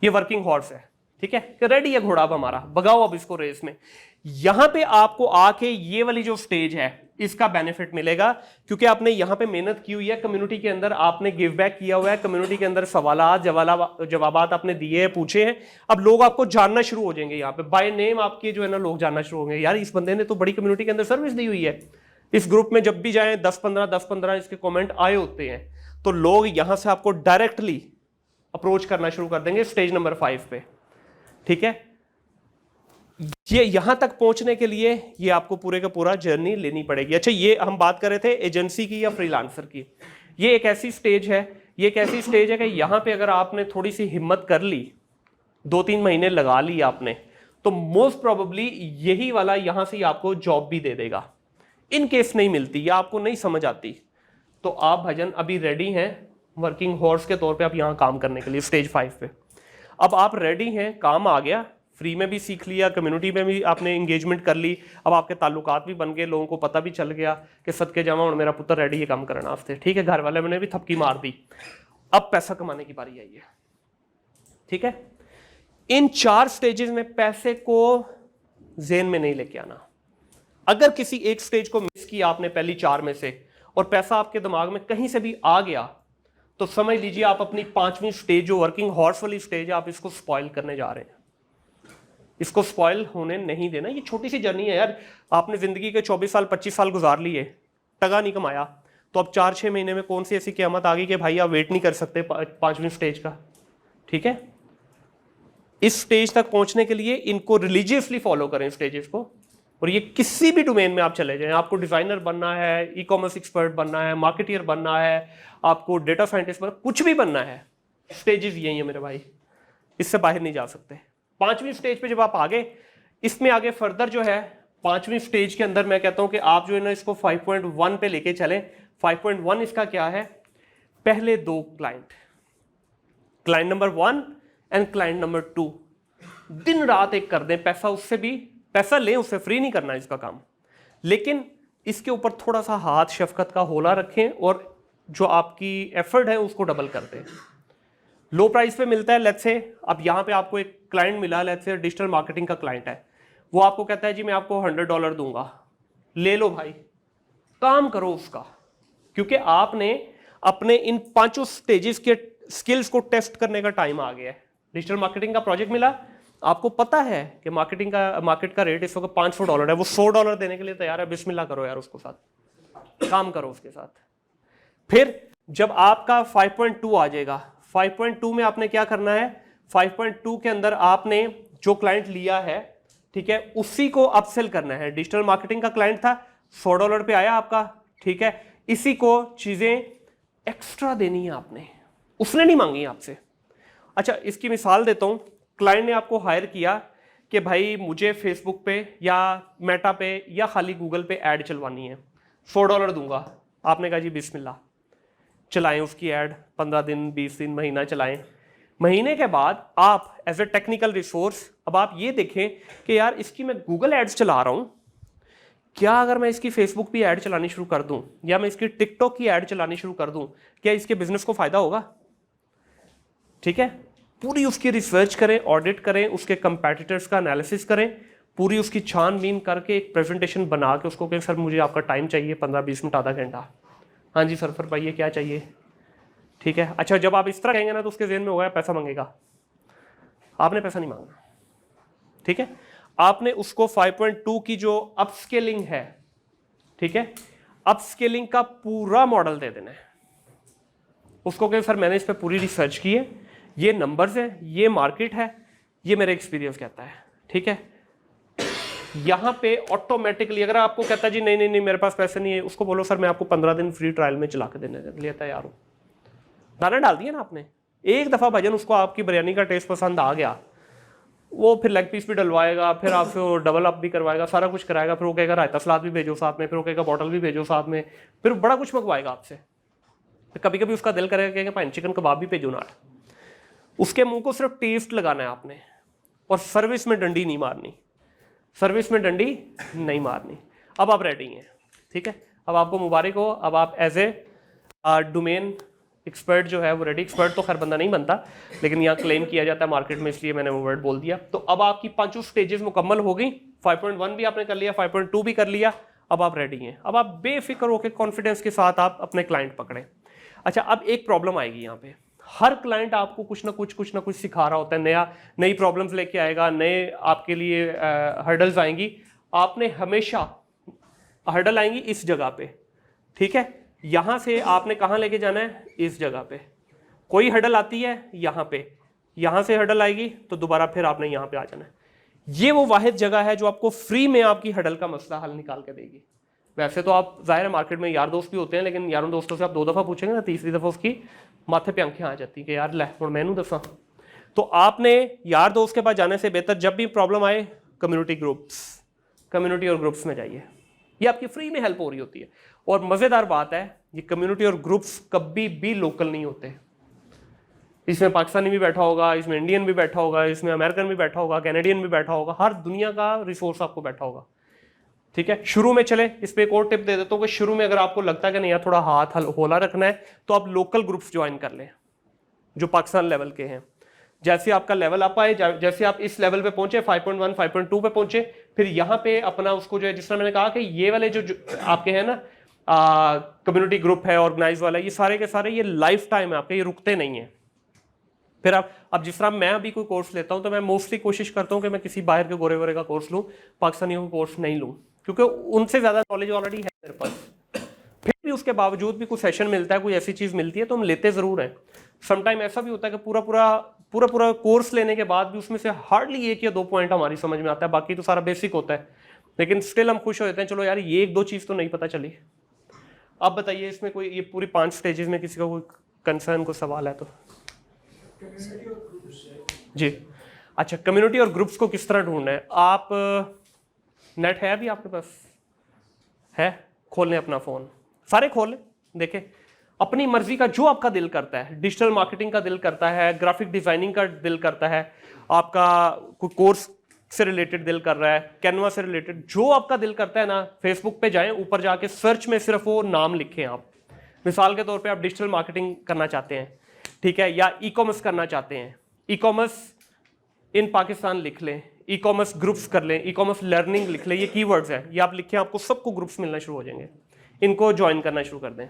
ये वर्किंग हॉर्स है, ठीक है, कि रेडी है घोड़ा अब हमारा, भगाओ अब इसको रेस में। यहां पे आपको आके ये वाली जो स्टेज है इसका बेनिफिट मिलेगा, क्योंकि आपने यहां पे मेहनत की हुई है, कम्युनिटी के अंदर आपने गिव बैक किया हुआ है, कम्युनिटी के अंदर सवालात जवाबात आपने दिए हैं, पूछे हैं। अब लोग आपको जानना शुरू हो जाएंगे, यहाँ पे बाय नेम आपके जो है ना लोग जानना शुरू होंगे, यार इस बंदे ने तो बड़ी कम्युनिटी के अंदर सर्विस दी हुई है। इस ग्रुप में जब भी जाए 10-15 इसके कॉमेंट आए होते हैं, तो लोग यहां से आपको डायरेक्टली अप्रोच करना शुरू कर देंगे स्टेज नंबर 5 पे, ठीक है। ये यहां तक पहुंचने के लिए ये आपको पूरे का पूरा जर्नी लेनी पड़ेगी। अच्छा, ये हम बात कर रहे थे एजेंसी की या फ्रीलांसर की। ये एक ऐसी स्टेज है, ये एक ऐसी स्टेज है कि यहां पे अगर आपने थोड़ी सी हिम्मत कर ली, 2-3 महीने लगा ली आपने, तो मोस्ट प्रोबेबली यही वाला यहां से आपको जॉब भी दे देगा। इन केस नहीं मिलती या आपको नहीं समझ आती, तो आप भाईजान अभी रेडी हैं वर्किंग हॉर्स के तौर पे आप यहाँ काम करने के लिए स्टेज 5 पे। अब आप रेडी हैं, काम आ गया, फ्री में भी सीख लिया, कम्युनिटी में भी आपने इंगेजमेंट कर ली, अब आपके ताल्लुकात भी बन गए, लोगों को पता भी चल गया कि सदके जावा और मेरा पुत्र रेडी है काम करना आपसे, ठीक है, घर वाले मैंने भी थपकी मार दी, अब पैसा कमाने की बारी आई है। ठीक है, इन 4 स्टेजेस में पैसे को जेन में नहीं लेके आना। अगर किसी एक स्टेज को मिस किया आपने पहली 4 में से और पैसा आपके दिमाग में कहीं से भी आ गया, तो समझ लीजिए आप अपनी 5वीं स्टेज जो वर्किंग हॉर्स वाली स्टेज है, आप इसको स्पॉइल करने जा रहे हैं। इसको स्पॉइल होने नहीं देना। ये छोटी सी जर्नी है यार, आपने जिंदगी के 24 साल 25 साल गुजार लिए, टका नहीं कमाया, तो अब 4-6 महीने में कौन सी ऐसी क़यामत आ गई कि भाई आप वेट नहीं कर सकते 5वीं स्टेज का। ठीक है, इस स्टेज तक पहुंचने के लिए इनको रिलीजियसली फॉलो करें स्टेजेस को, और ये किसी भी डोमेन में आप चले जाएं, आपको डिजाइनर बनना है, ई कॉमर्स एक्सपर्ट बनना है, मार्केटियर बनना है, आपको डेटा साइंटिस्ट बनना, कुछ भी बनना है, स्टेजेस यही है मेरे भाई, इससे बाहर नहीं जा सकते। 5वीं स्टेज पे जब आप आगे, इसमें आगे फर्दर जो है 5वीं स्टेज के अंदर मैं कहता हूं कि आप जो है ना इसको 5.1 पे लेके चलें। 5.1 इसका क्या है, पहले 2 client, client number 1 and client number 2, दिन रात एक कर दें, पैसा उससे भी पैसा लें, उससे फ्री नहीं करना इसका काम, लेकिन इसके ऊपर थोड़ा सा हाथ शफकत का होला रखें और जो आपकी एफर्ट है उसको डबल कर दें। लो प्राइस पे मिलता है, लेट्स से अब यहाँ पे आपको एक क्लाइंट मिला, लेट्स से डिजिटल मार्केटिंग का क्लाइंट है, वो आपको कहता है जी मैं आपको $100 दूंगा, ले लो भाई, काम करो उसका, क्योंकि आपने अपने इन 5 स्टेजेस के स्किल्स को टेस्ट करने का टाइम आ गया है। डिजिटल मार्केटिंग का प्रोजेक्ट मिला, आपको पता है कि मार्केट का रेट इस वक्त $500 है, वो $100 देने के लिए तैयार है, बिस्मिल्लाह करो यार, उसको साथ काम करो उसके साथ। फिर जब आपका 5.2 आ जाएगा, 5.2 में आपने क्या करना है, 5.2 के अंदर आपने जो क्लाइंट लिया है, ठीक है, उसी को अपसेल करना है। डिजिटल मार्केटिंग का क्लाइंट था, $100 पे आया आपका, ठीक है, इसी को चीजें एक्स्ट्रा देनी है आपने, उसने नहीं मांगी आपसे। अच्छा, इसकी मिसाल देता हूं, क्लाइंट ने आपको हायर किया कि भाई मुझे फेसबुक पे या मेटा पे या खाली गूगल पे ऐड चलवानी है, $100 दूंगा। आपने कहा जी बिस्मिल्लाह, चलाएं उसकी ऐड, 15 दिन 20 दिन महीना चलाएं। महीने के बाद आप एज ए टेक्निकल रिसोर्स अब आप ये देखें कि यार इसकी मैं गूगल एड्स चला रहा हूं, क्या अगर मैं इसकी फेसबुक पे ऐड चलानी शुरू कर दूं या मैं इसकी टिकटॉक की ऐड चलानी शुरू कर दूं, क्या इसके बिजनेस को फायदा होगा? ठीक है, पूरी उसकी रिसर्च करें, ऑडिट करें, उसके कंपेटिटर्स का एनालिसिस करें, पूरी उसकी छानबीन करके एक प्रेजेंटेशन बना के उसको कहें सर मुझे आपका टाइम चाहिए 15-20 मिनट, आधा घंटा। हाँ जी सर फरमाइए क्या चाहिए, ठीक है। अच्छा, जब आप इस तरह कहेंगे ना तो उसके ज़हन में होगा पैसा मांगेगा, आपने पैसा नहीं मांगना, ठीक है। आपने उसको 5.2 की जो अपस्केलिंग है, ठीक है, अपस्केलिंग का पूरा मॉडल दे देना है उसको, कहें सर मैंने इस पर पूरी रिसर्च की है, ये नंबर्स है, ये मार्केट है, ये मेरा एक्सपीरियंस कहता है, ठीक है। यहाँ पे ऑटोमेटिकली अगर आपको कहता है जी नहीं नहीं नहीं मेरे पास पैसे नहीं है, उसको बोलो सर मैं आपको 15 दिन फ्री ट्रायल में चला के देने के लिए तैयार हूँ। दाना डाल दिया ना आपने, एक दफ़ा भजन उसको आपकी बिरयानी का टेस्ट पसंद आ गया, वो फिर लेग पीस भी डलवाएगा, फिर आपसे डबल अप भी करवाएगा, सारा कुछ कराएगा, फिर वो कहेगा रायता सलाद भी भेजो साथ में, फिर वो कहेगा बॉटल भी भेजो साथ में, फिर बड़ा कुछ मंगवाएगा आपसे। फिर कभी कभी उसका दिल करेगा कहेगा भाई चिकन कबाब भी भेजो ना। उसके मुंह को सिर्फ टेस्ट लगाना है आपने, और सर्विस में डंडी नहीं मारनी, सर्विस में डंडी नहीं मारनी। अब आप रेडी हैं, ठीक है, अब आपको मुबारक हो, अब आप एज ए डोमेन एक्सपर्ट जो है वो रेडी, एक्सपर्ट तो खैर बंदा नहीं बनता लेकिन यहाँ क्लेम किया जाता है मार्केट में, इसलिए मैंने वो वर्ड बोल दिया। तो अब आपकी 5 स्टेजेस मुकम्मल हो गई, 5.1 भी आपने कर लिया, 5.2 भी कर लिया, अब आप रेडी हैं। अब आप बेफिक्र होकर कॉन्फिडेंस के साथ आप अपने क्लाइंट पकड़ें। अच्छा, अब एक प्रॉब्लम आएगी यहाँ पे, हर क्लाइंट आपको कुछ ना कुछ सिखा रहा होता है, नई प्रॉब्लम्स लेके आएगा, नए आपके लिए हर्डल्स आएंगी। आपने हमेशा हर्डल आएंगी इस जगह पे, ठीक है, यहाँ से आपने कहाँ लेके जाना है, इस जगह पे। कोई हर्डल आती है यहाँ पे, यहाँ से हर्डल आएगी तो दोबारा फिर आपने यहाँ पे आ जाना है। ये वो वाहिद जगह है जो आपको फ्री में आपकी हर्डल का मसला हल निकाल के देगी। वैसे तो आप जाहिर है मार्केट में यार दोस्त भी होते हैं, लेकिन यारों दोस्तों से आप 2 दफ़ा पूछेंगे ना, तीसरी दफ़ा उसकी माथे पे आंखें आ जाती कि यार लै और मैनू दसा। तो आपने यार दोस्त के पास जाने से बेहतर जब भी प्रॉब्लम आए कम्युनिटी और ग्रुप्स में जाइए, ये आपकी फ्री में हेल्प हो रही होती है। और मज़ेदार बात है, ये कम्युनिटी और ग्रुप्स कभी भी लोकल नहीं होते। इसमें पाकिस्तानी भी बैठा होगा, इसमें इंडियन भी बैठा होगा, इसमें अमेरिकन भी बैठा होगा, कैनेडियन भी बैठा होगा, हर दुनिया का रिसोर्स आपको बैठा होगा। ठीक है, शुरू में चले इस पे एक और टिप दे देता हूँ कि शुरू में अगर आपको लगता है कि नहीं यार थोड़ा हाथ होला रखना है, तो आप लोकल ग्रुप्स ज्वाइन कर लें जो पाकिस्तान लेवल के हैं। जैसे आपका लेवल अप आए, जैसे आप इस लेवल पे पहुंचे 5.1 5.2 पे पहुंचे, फिर यहाँ पे अपना उसको जो है, जिस तरह मैंने कहा कि ये वाले जो आपके हैं ना कम्युनिटी ग्रुप है, ऑर्गेनाइज वाला, ये सारे के सारे ये लाइफ टाइम है आपके, ये रुकते नहीं है। फिर आप अब जिस तरह मैं अभी कोई कोर्स लेता हूँ तो मैं मोस्टली कोशिश करता हूँ कि मैं किसी बाहर के गोरे वोरे का कोर्स लूँ, पाकिस्तानियों का कोर्स नहीं लूँ, क्योंकि उनसे ज़्यादा नॉलेज ऑलरेडी है मेरे पास। फिर भी उसके बावजूद भी कुछ सेशन मिलता है, कोई ऐसी चीज़ मिलती है तो हम लेते ज़रूर हैं। समटाइम ऐसा भी होता है कि पूरा कोर्स लेने के बाद भी उसमें से हार्डली 1 या 2 पॉइंट हमारी समझ में आता है, बाकी तो सारा बेसिक होता है, लेकिन स्टिल हम खुश हो जाते हैं, चलो यार ये 1-2 चीज़ तो नहीं पता चली। अब बताइए इसमें कोई ये पूरी 5 स्टेजेस में किसी का कोई कंसर्न, कोई सवाल है तो जी। अच्छा, कम्युनिटी और ग्रुप्स को किस तरह ढूंढना है? आप नेट है अभी आपके पास है? खोल लें अपना फ़ोन, सारे खोल लें, देखें अपनी मर्जी का जो आपका दिल करता है। डिजिटल मार्केटिंग का दिल करता है, ग्राफिक डिज़ाइनिंग का दिल करता है, आपका कोई कोर्स से रिलेटेड दिल कर रहा है, कैनवा से रिलेटेड, जो आपका दिल करता है ना, फेसबुक पे जाएं, ऊपर जाके सर्च में सिर्फ वो नाम लिखें आप। मिसाल के तौर पे आप डिजिटल मार्केटिंग करना चाहते हैं, ठीक है, या ई कॉमर्स करना चाहते हैं, ई कॉमर्स इन पाकिस्तान लिख लें, ई कॉमर्स ग्रुप्स कर लें, ई कॉमर्स लर्निंग लिख लें, ये कीवर्ड्स हैं, ये आप लिखें, आपको सबको ग्रुप्स मिलना शुरू हो जाएंगे। इनको ज्वाइन करना शुरू कर दें।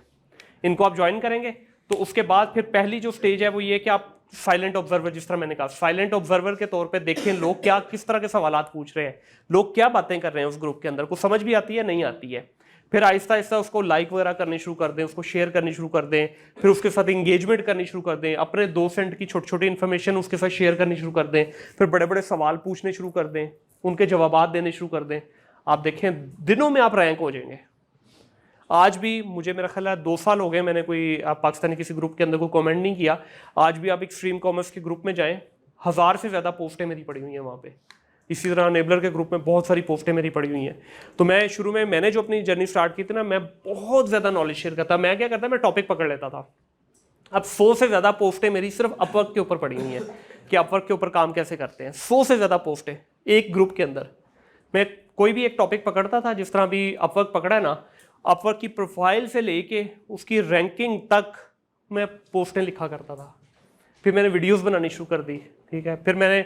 इनको आप ज्वाइन करेंगे तो उसके बाद फिर पहली जो स्टेज है वो ये कि आप साइलेंट ऑब्जर्वर, जिस तरह मैंने कहा, साइलेंट ऑब्जर्वर के तौर पे देखें लोग क्या किस तरह के सवालात पूछ रहे हैं, लोग क्या बातें कर रहे हैं उस ग्रुप के अंदर, कुछ समझ भी आती है नहीं आती है। फिर आहिस्ता आहिस्ता उसको लाइक वगैरह करनी शुरू कर दें, उसको शेयर करनी शुरू कर दें, फिर उसके साथ इंगेजमेंट करनी शुरू कर दें, अपने 2 सेंट की छोटी छोटी इन्फॉर्मेशन उसके साथ शेयर करनी शुरू कर दें, फिर बड़े बड़े सवाल पूछने शुरू कर दें, उनके जवाब देने शुरू कर दें। आप देखें दिनों में आप रैंक हो जाएंगे। आज भी मुझे मेरा ख्याल है 2 साल हो गए मैंने कोई पाकिस्तानी किसी ग्रुप के अंदर कोई कमेंट नहीं किया। आज भी आप एक्सट्रीम कॉमर्स के ग्रुप में जाएं, 1000 से ज़्यादा पोस्टें मेरी पड़ी हुई हैं वहाँ पे। इसी तरह नेबलर के ग्रुप में बहुत सारी पोस्टें मेरी पड़ी हुई हैं। तो मैं शुरू में मैंने जो अपनी जर्नी स्टार्ट की थी ना, मैं बहुत ज़्यादा नॉलेज शेयर करता। मैं क्या करता, मैं टॉपिक पकड़ लेता था। अब 100 से ज़्यादा पोस्टें मेरी सिर्फ अपवर्क के ऊपर पड़ी हुई हैं कि अपवर्क के ऊपर काम कैसे करते हैं। 100 से ज़्यादा पोस्टें एक ग्रुप के अंदर। मैं कोई भी एक टॉपिक पकड़ता था, जिस तरह भी अपवर्क पकड़ा है ना, अपवर्क की प्रोफाइल से लेके उसकी रैंकिंग तक मैं पोस्टें लिखा करता था। फिर मैंने वीडियोस बनानी शुरू कर दी, ठीक है। फिर मैंने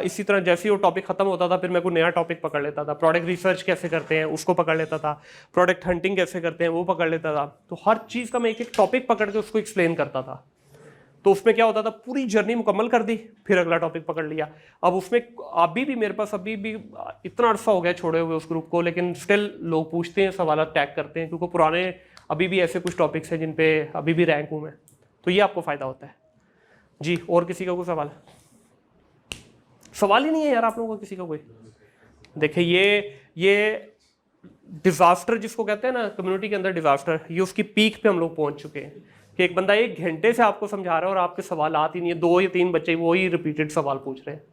इसी तरह जैसे ही वो टॉपिक ख़त्म होता था फिर मैं कोई नया टॉपिक पकड़ लेता था। प्रोडक्ट रिसर्च कैसे करते हैं उसको पकड़ लेता था, प्रोडक्ट हंटिंग कैसे करते हैं वो पकड़ लेता था। तो हर चीज़ का मैं एक एक टॉपिक पकड़ के उसको एक्सप्लेन करता था। तो उसमें क्या होता था, पूरी जर्नी मुकम्मल कर दी, फिर अगला टॉपिक पकड़ लिया। अब उसमें अभी भी मेरे पास अभी भी इतना अरसा हो गया छोड़े हुए उस ग्रुप को, लेकिन स्टिल लोग पूछते हैं, सवाल टैग करते हैं, क्योंकि पुराने अभी भी ऐसे कुछ टॉपिक्स हैं जिन पे अभी भी रैंक हूँ मैं। तो ये आपको फ़ायदा होता है जी। और किसी का कोई सवाल ही नहीं है यार आप लोगों को किसी का कोई? देखिए ये डिज़ास्टर जिसको कहते हैं ना कम्युनिटी के अंदर डिज़ास्टर, ये उसकी पीक पे हम लोग पहुंच चुके हैं कि एक बंदा 1 घंटे से आपको समझा रहा है और आपके सवाल आते ही नहीं है। 2 या 3 बच्चे वही रिपीटेड सवाल पूछ रहे हैं।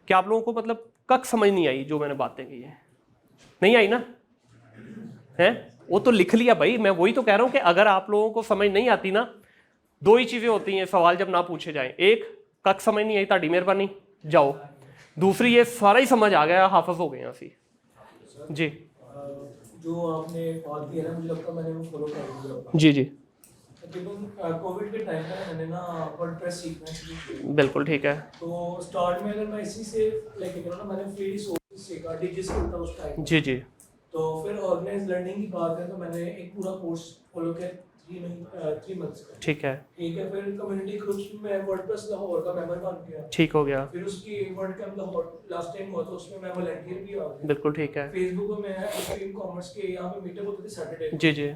क्या आप लोगों को मतलब कक समझ नहीं आई जो मैंने बातें की है? नहीं आई ना? है वो तो लिख लिया भाई। मैं वही तो कह रहा हूँ कि अगर आप लोगों को समझ नहीं आती ना, 2 ही चीज़ें होती हैं सवाल जब ना पूछे जाएं। एक, कक समझ नहीं आई, ताड़ी मेहरबानी जाओ। दूसरी, ये सारा ही समझ आ गया, हाफिज हो गए ਅਸੀਂ जी। जो आपने बात की है ना, मुझे लगता है मैंने वो फॉलो कर लिया। जी जी तकरीबन कोविड के टाइम में मैंने ना वर्डप्रेस सीखना शुरू किया। बिल्कुल ठीक है। तो स्टार्ट में अगर मैं इसी से लेके चलूँ ना, मैंने फ्री रिसोर्स सीखा, डिजिटल था उस टाइम। जी जी तो फिर ऑर्गेनाइज लर्निंग की बात है तो मैंने एक पूरा कोर्स फॉलो किया 3 मंथ्स का। ठीक है फिर कम्युनिटी ग्रुप्स में वर्डप्रेस लाहौर का मेंबर बन गया। ठीक हो गया। फिर उसकी word camp Lahore last time हुआ तो उसमें मैं वॉलंटियर भी आ गया। बिल्कुल ठीक है। फेसबुक में एक्सट्रीम कॉमर्स के यहाँ पे मीटअप होते थे सैटरडे। जी जी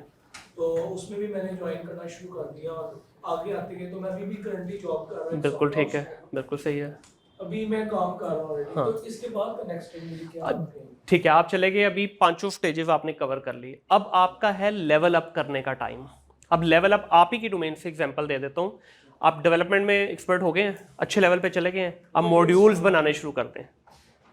तो उसमें भी मैंने ज्वाइन करना शुरू कर दिया और आगे आते गए तो मैं अभी भी करंटली जॉब कर रहा हूँ। बिल्कुल ठीक है, बिल्कुल सही है। अभी मैं काम कर रहा हूँ। हाँ। तो इसके बाद का नेक्स्ट स्टेज मुझे क्या है? ठीक है, आप चले गए, अभी 5 स्टेजेस आपने कवर कर लिए। अब आपका है लेवल अप करने का टाइम। अब लेवल अप आप ही की डोमेन से एग्जांपल दे देता हूँ। आप डेवलपमेंट में एक्सपर्ट हो गए हैं, अच्छे लेवल पे चले गए हैं, अब मॉड्यूल्स बनाने शुरू करते हैं।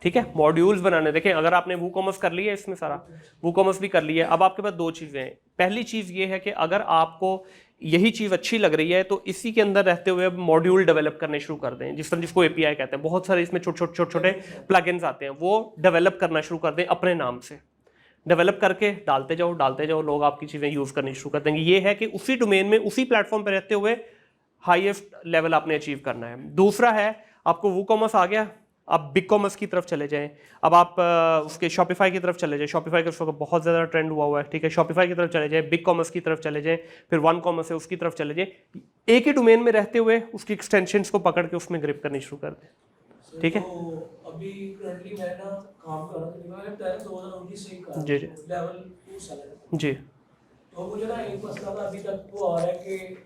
ठीक है, मॉड्यूल्स बनाने। देखें अगर आपने वूकॉमर्स कर लिया है, इसमें सारा वूकॉमर्स भी कर लिया है, अब आपके पास दो चीज़ें हैं। पहली चीज़ ये है कि अगर आपको यही चीज़ अच्छी लग रही है तो इसी के अंदर रहते हुए मॉड्यूल डेवलप करने शुरू कर दें, जिस तरह जिसको API कहते हैं। बहुत सारे इसमें छोटे छोटे प्लगइन्स आते हैं, वो डेवलप करना शुरू कर दें अपने नाम से। डेवलप करके डालते जाओ, लोग आपकी चीज़ें यूज़ करनी शुरू कर देंगे। ये है कि उसी डोमेन में उसी प्लेटफॉर्म पर रहते हुए हाईएस्ट लेवल आपने अचीव करना है। दूसरा है, आपको वूकॉमर्स आ गया, आप बिग कॉमर्स की तरफ चले जाएं। अब आप उसके शॉपिफाई की तरफ चले जाएं। शॉपिफाई का बहुत ज़्यादा ट्रेंड हुआ है, ठीक है। शॉपिफाई की तरफ चले जाएं, बिग कॉमर्स की तरफ चले जाएं, फिर वन कॉमर्स है उसकी तरफ चले जाएं। एक ही डोमेन में रहते हुए उसकी एक्सटेंशंस को पकड़ के उसमें ग्रिप करनी शुरू कर दें, ठीक है। तो अभी करंटली मैं ना काम कर रहा हूँ, मैंने बताया 2019 से ही कर रहा हूँ, जी लेवल 2 सैलरी जी। तो मुझे ना एक मसला था अभी तक वो आ रहा है कि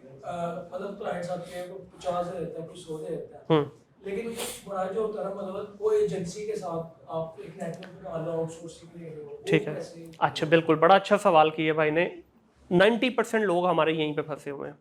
मतलब क्लाइंट्स आते हैं, 50 से रहता है, कुछ 100 से रहता है, लेकिन बड़ा जो होता है मतलब वो एजेंसी के साथ आप एक नेटवर्क बना लो, आउटसोर्सिंग के लिए हो, ठीक है। अच्छा, बिल्कुल, बड़ा अच्छा सवाल किया भाई ने। 90% लोग हमारे यहीं पे फंसे हुए हैं।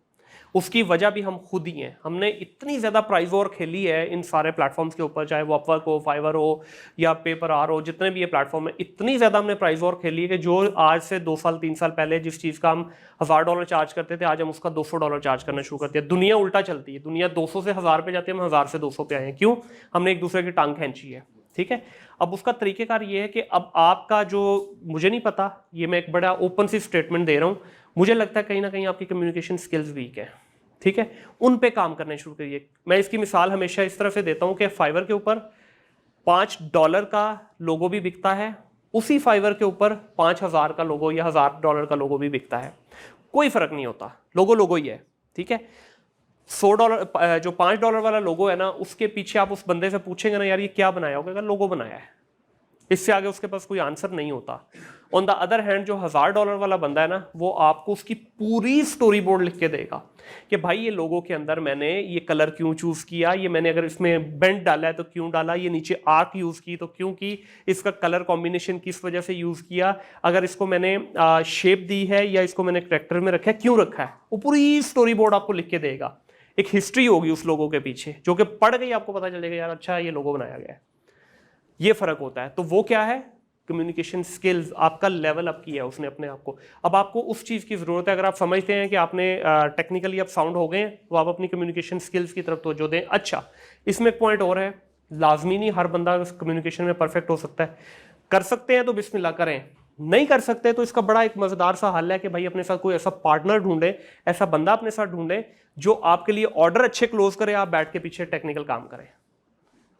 उसकी वजह भी हम खुद ही हैं। हमने इतनी ज़्यादा प्राइस वॉर खेली है इन सारे प्लेटफॉर्म्स के ऊपर, चाहे वो अपवर्क हो, फाइवर हो या पेपर आर हो, जितने भी ये प्लेटफॉर्म है, इतनी ज़्यादा हमने प्राइस वॉर खेली है कि जो आज से 2 साल 3 साल पहले जिस चीज़ का हम $1000 चार्ज करते थे, आज हम उसका $200 चार्ज करना शुरू करते हैं। दुनिया उल्टा चलती है, दुनिया 200 से 1000 पे जाती है, हम 1000 से 200 पे आए हैं। क्यों? हमने एक दूसरे की टांग खींची है, ठीक है। अब उसका तरीक़ेकार ये है कि अब आपका जो, मुझे नहीं पता, ये मैं एक बड़ा ओपन सी स्टेटमेंट दे रहा हूँ, मुझे लगता है कहीं ना कहीं आपकी कम्युनिकेशन स्किल्स वीक है, ठीक है। उन पे काम करने शुरू करिए। मैं इसकी मिसाल हमेशा इस तरह से देता हूँ कि फाइवर के ऊपर $5 का लोगो भी बिकता है, उसी फाइवर के ऊपर 5000 का लोगो या $1000 का लोगो भी बिकता है, कोई फर्क नहीं होता, लोगो ही है, ठीक है। $100 जो $5 वाला लोगो है ना, उसके पीछे आप उस बंदे से पूछेंगे ना, यार ये क्या बनाया होगा, लोगो बनाया है, इससे आगे उसके पास कोई आंसर नहीं होता। ऑन द अदर हैंड जो $1000 वाला बंदा है ना, वो आपको उसकी पूरी स्टोरी बोर्ड लिख के देगा कि भाई ये लोगों के अंदर मैंने ये कलर क्यों चूज किया, ये मैंने अगर इसमें बेंड डाला है तो क्यों डाला, ये नीचे आर्क यूज की तो क्यों की, इसका कलर कॉम्बिनेशन किस वजह से यूज किया, अगर इसको मैंने शेप दी है या इसको मैंने करैक्टर में रखा है, क्यों रखा है, वो पूरी स्टोरी बोर्ड आपको लिख के देगा। एक हिस्ट्री होगी उस लोगों के पीछे, जो कि पढ़ गई आपको पता चलेगा यार अच्छा ये लोगो बनाया गया है। ये फर्क होता है। तो वो क्या है, कम्युनिकेशन स्किल्स, आपका लेवल अप किया है उसने अपने आप को। अब आपको उस चीज़ की ज़रूरत है, अगर आप समझते हैं कि आपने टेक्निकली अब साउंड हो गए हैं, तो आप अपनी कम्युनिकेशन स्किल्स की तरफ तवज्जो दें। अच्छा, इसमें एक पॉइंट और है, लाजमी नहीं हर बंदा कम्युनिकेशन में परफेक्ट हो सकता है। कर सकते हैं तो बिस्मिल्लाह करें, नहीं कर सकते तो इसका बड़ा एक मज़ेदार सा हल है कि भाई अपने साथ कोई ऐसा पार्टनर ढूंढे, ऐसा बंदा अपने साथ ढूंढे जो आपके लिए ऑर्डर अच्छे क्लोज करे, आप बैठ के पीछे टेक्निकल काम करें।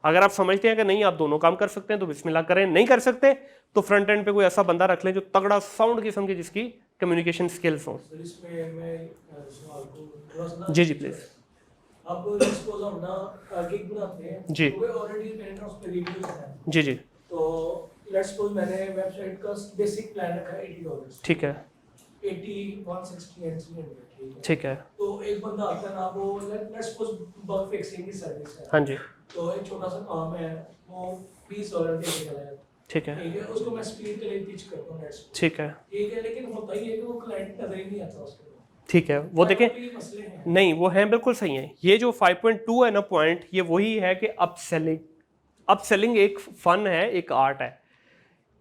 अगर आप समझते हैं कि नहीं आप दोनों काम कर सकते हैं तो बिस्मिल्लाह करें, नहीं कर सकते तो फ्रंट एंड पे कोई ऐसा बंदा रख लें जो तगड़ा साउंड किस्म की जिसकी कम्युनिकेशन स्किल्स हो। इसमें मैं सवाल को थोड़ा सा जी प्लीज। अब सपोज हम ना गिग बनाते हैं जी। तो ऑलरेडी मेरे पास पे रिव्यूज हैं, जी जी, तो लेट्स सपोज मैंने वेबसाइट का बेसिक प्लान रखा है $80, ठीक है 80 160 and 300, ठीक है। तो एक बंदा आता है ना, वो लेट्स सपोज बग फिक्सिंग की सर्विस है, हाँ जी, तो एक छोटा सा काम है, वो $20 दे के गया, ठीक है ठीक है, उसको मैं स्पीड के लिए पिच करता हूँ नेट्स, ठीक है ठीक है, लेकिन होता ही है कि वो क्लाइंट नजर ही नहीं आता उसके बाद। ठीक है। वो देखें, ये मसले हैं। नहीं वो हैं बिल्कुल सही है। ये जो 5.2 है ना पॉइंट, ये वही है कि अपसेलिंग एक फन है, एक आर्ट है।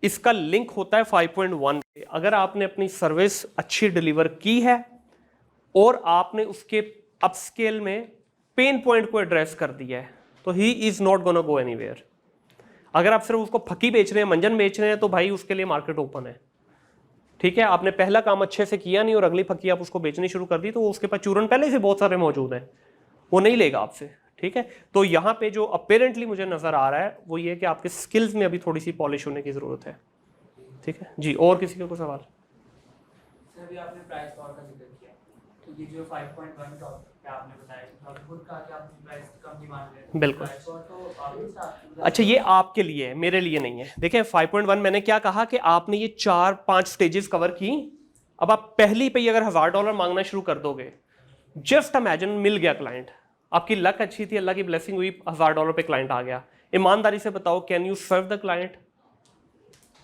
इसका लिंक होता है 5.1 से। अगर आपने अपनी सर्विस अच्छी डिलीवर की है और आपने उसके अपस्केल में पेन पॉइंट को एड्रेस कर दिया है, तो he is not gonna go anywhere. अगर आप सिर्फ उसको फकी बेच रहे हैं, मंजन बेच रहे हैं, तो भाई उसके लिए मार्केट ओपन है, ठीक है। आपने पहला काम अच्छे से किया नहीं और अगली फकी आप उसको बेचनी शुरू कर दी, तो उसके पास चूरन पहले से बहुत सारे मौजूद हैं, वो नहीं लेगा आपसे, ठीक है। तो यहाँ पे जो अपेरेंटली मुझे नजर आ रहा है वो ये कि आपके स्किल्स में अभी थोड़ी सी पॉलिश होने की जरूरत है, ठीक है जी। और किसी का कोई सवाल? सर अभी आपने प्राइस वॉर का जिक्र किया, तो ये जो 5.1 टॉपिक पे आपने बताया, आपने खुद कहा कि आप प्राइस कम नहीं मान रहे, बिल्कुल। प्राइस वॉर तो आपके साथ, अच्छा, ये आपके लिए है, मेरे लिए नहीं है। देखिए 5.1 मैंने क्या कहा कि आपने ये 4-5 स्टेजेस कवर की। अब आप पहली पे ही अगर $1000 मांगना शुरू कर दोगे, जस्ट इमेजिन मिल गया क्लाइंट, आपकी लक अच्छी थी, अल्लाह की ब्लेसिंग हुई, $1000 पे क्लाइंट आ गया, ईमानदारी से बताओ can you serve the client?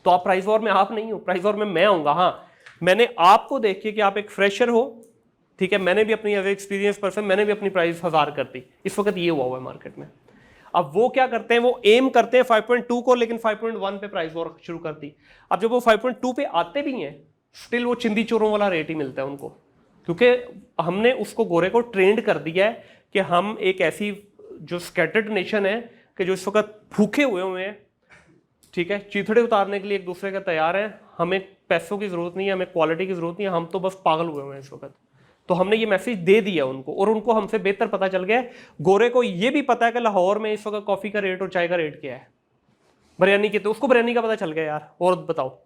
तो आप प्राइस वॉर में आप नहीं हो, प्राइस वॉर में मैं आऊंगा। हाँ, मैंने आपको देख के कि आप एक फ्रेशर हो, ठीक है, मैंने भी अपनी एज एक्सपीरियंस पर्सन मैंने भी अपनी प्राइस 1000 कर दी। इस वक्त ये हुआ है मार्केट में। अब वो क्या करते हैं, वो एम करते हैं 5.2 को, लेकिन 5.1 पे प्राइस वॉर शुरू कर दी। अब जब वो 5.2 पे आते भी हैं स्टिल वो चिंदी चोरों वाला रेट ही मिलता है उनको, क्योंकि हमने उसको गोरे को ट्रेंड कर दिया है कि हम एक ऐसी जो स्कैटर्ड नेशन है कि जो इस वक्त भूखे हुए हैं, ठीक है, चीथड़े उतारने के लिए एक दूसरे के तैयार हैं। हमें पैसों की ज़रूरत नहीं है, हमें क्वालिटी की ज़रूरत नहीं है, हम तो बस पागल हुए हैं इस वक्त। तो हमने ये मैसेज दे दिया उनको, और उनको हमसे बेहतर पता चल गया है। गोरे को ये भी पता है कि लाहौर में इस वक्त कॉफ़ी का रेट और चाय का रेट क्या है, बिरयानी की, तो उसको बिरयानी का पता चल गया यार, और बताओ,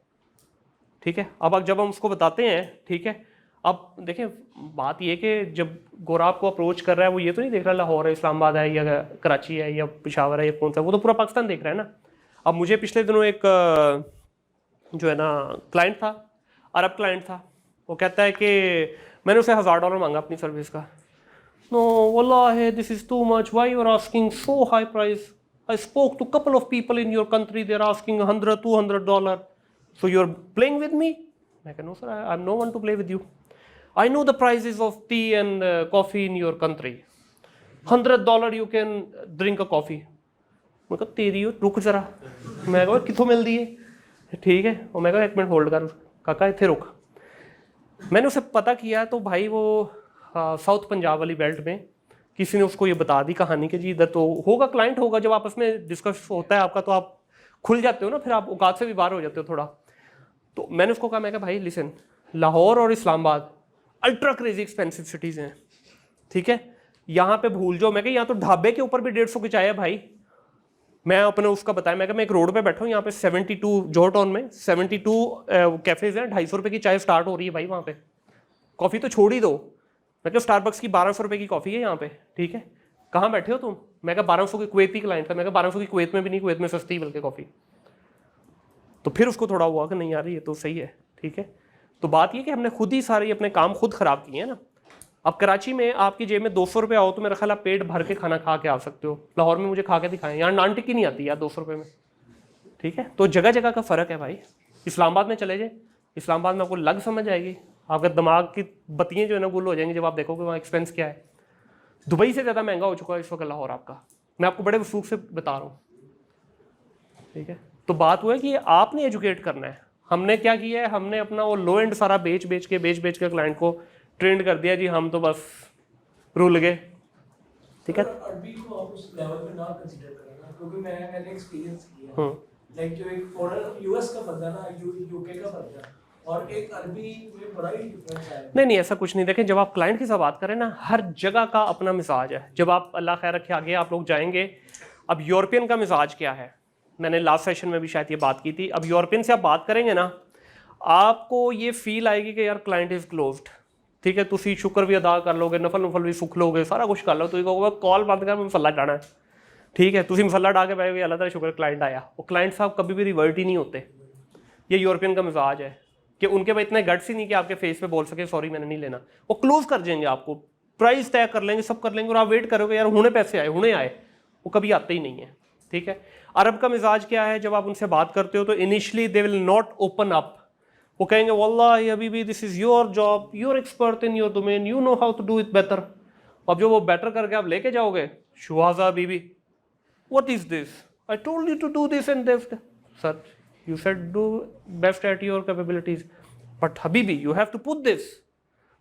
ठीक है। अब जब हम उसको बताते हैं, ठीक है, अब देखें बात ये कि जब गोरा आपको अप्रोच कर रहा है वो ये तो नहीं देख रहा लाहौर है, इस्लामाबाद है, या कराची है, या पेशावर है, या कौन सा, वो तो पूरा पाकिस्तान देख रहा है ना। अब मुझे पिछले दिनों एक जो है ना क्लाइंट था, अरब क्लाइंट था, वो कहता है कि मैंने उसे $1000 मांगा अपनी सर्विस का। नो वल्लाह this is too much, why you are asking so high price, I spoke to couple of people in your country, they are asking $100-200, so you are playing with me. मैं कह no sir, I am no one to play with you, I know the prices of tea and coffee in your country. $100 you can drink a coffee. मैं कहा तेरी हो, रुक जरा। मैं कहा कितों मिलती है, ठीक है, और मैं कहा 1 मिनट होल्ड कर, काका इतने रुक। मैंने उसे पता किया तो भाई वो साउथ पंजाब वाली बेल्ट में किसी ने उसको ये बता दी कहानी कि जी इधर तो होगा, क्लाइंट होगा, जब आपस में डिस्कस होता है आपका तो आप खुल जाते हो ना, फिर आप औकात से भी बाहर हो जाते हो थोड़ा। तो मैंने उसको कहा, मैं कहा भाई लिसन, लाहौर और Islamabad ultra crazy expensive cities हैं, ठीक है, यहाँ पे भूल जाओ। मैं कहा यहाँ तो ढाबे के ऊपर भी 150 की चाय है भाई। मैं अपने उसका बताया, मैं कहा मैं एक रोड पे बैठा हूँ, यहाँ पे 72 जोहर टाउन में 72 कैफेज हैं, 250 रुपये की चाय स्टार्ट हो रही है भाई वहाँ पे। कॉफ़ी तो छोड़ ही दो, मैं कहा स्टारबक्स की 1200 रुपये की कॉफ़ी है यहाँ पे, ठीक है, कहाँ बैठे हो तुम? मैं कहा 1200 की कुवैती क्लाइंट था, मैं कहा 1200 की कुवैत में भी नहीं, कुवैत में सस्ती बल्कि कॉफ़ी। तो फिर उसको थोड़ा हुआ कि नहीं यार ये तो सही है, ठीक है। तो बात ये कि हमने खुद ही सारे अपने काम खुद ख़राब किए हैं ना। अब कराची में आपकी जेब में 200 रुपये आओ तो मेरा ख्याल आप पेट भर के खाना खा के आ सकते हो। लाहौर में मुझे खा के दिखाएं, यहाँ नान टिक्की नहीं आती यार 200 रुपये में, ठीक है। तो जगह जगह का फ़र्क है भाई। इस्लामाबाद में चले जाए, इस्लामाबाद में आपको लग समझ आएगी, आपके दिमाग की बत्तियाँ जो है ना गुल हो जाएंगी जब आप देखोगे वहाँ एक्सपेंस क्या है। दुबई से ज़्यादा महंगा हो चुका है इस वक्त लाहौर आपका, मैं आपको बड़े वसूख से बता रहा हूँ, ठीक है। तो बात हुआ है कि आपने एजुकेट करना है। हमने क्या किया है, हमने अपना वो लो एंड सारा बेच बेच के क्लाइंट को ट्रेंड कर दिया जी, हम तो बस रुल गए, ठीक है। अरबी को आप उस लेवल पे ना कंसीडर करें ना, क्योंकि मैंने एक्सपीरियंस किया है, लाइक जो एक फॉरेन यूएस का बंदा ना, यूके का बंदा और एक अरबी में बड़ा ही डिफरेंस है। नहीं ऐसा कुछ नहीं। देखें जब आप क्लाइंट के साथ बात करें ना, हर जगह का अपना मिजाज है। जब आप अल्लाह खैर रखे आगे आप लोग जाएंगे, अब यूरोपियन का मिजाज क्या है, मैंने लास्ट सेशन में भी शायद ये बात की थी। अब यूरोपियन से आप बात करेंगे ना, आपको ये फील आएगी कि यार क्लाइंट इज़ क्लोज्ड, ठीक है, तुसी शुक्र भी अदा कर लोगे, नफल नफल भी सुख लोगे, सारा कुछ कर लो, तो कहोगे कॉल बंद कर, मैं मसला डाना है, ठीक है, तुसी मसला डा के बैठोगे, अल्लाह ताला शुक्र क्लाइंट आया। वो क्लाइंट साहब कभी भी रिवर्ट ही नहीं होते। ये यूरोपियन का मिजाज है कि उनके पास इतने गट्स ही नहीं कि आपके फेस पे बोल सके सॉरी मैंने नहीं लेना। वो क्लोज कर देंगे आपको, प्राइस तय कर लेंगे, सब कर लेंगे, और आप वेट करोगे यार हुणे पैसे आए, हुणे आए, वो कभी आते ही नहीं है, ठीक है। अरब का मिजाज क्या है, जब आप उनसे बात करते हो तो initially they will not open up. वो कहेंगे वल्लाही हबीबी this is your job, you're expert in your domain, you know how to do it better. अब जो वो बेटर करके आप लेके जाओगे, शुहाजा बीबी what is this, I told you to do this and this, sir you said do best at your capabilities, but हबीबी you have to put this.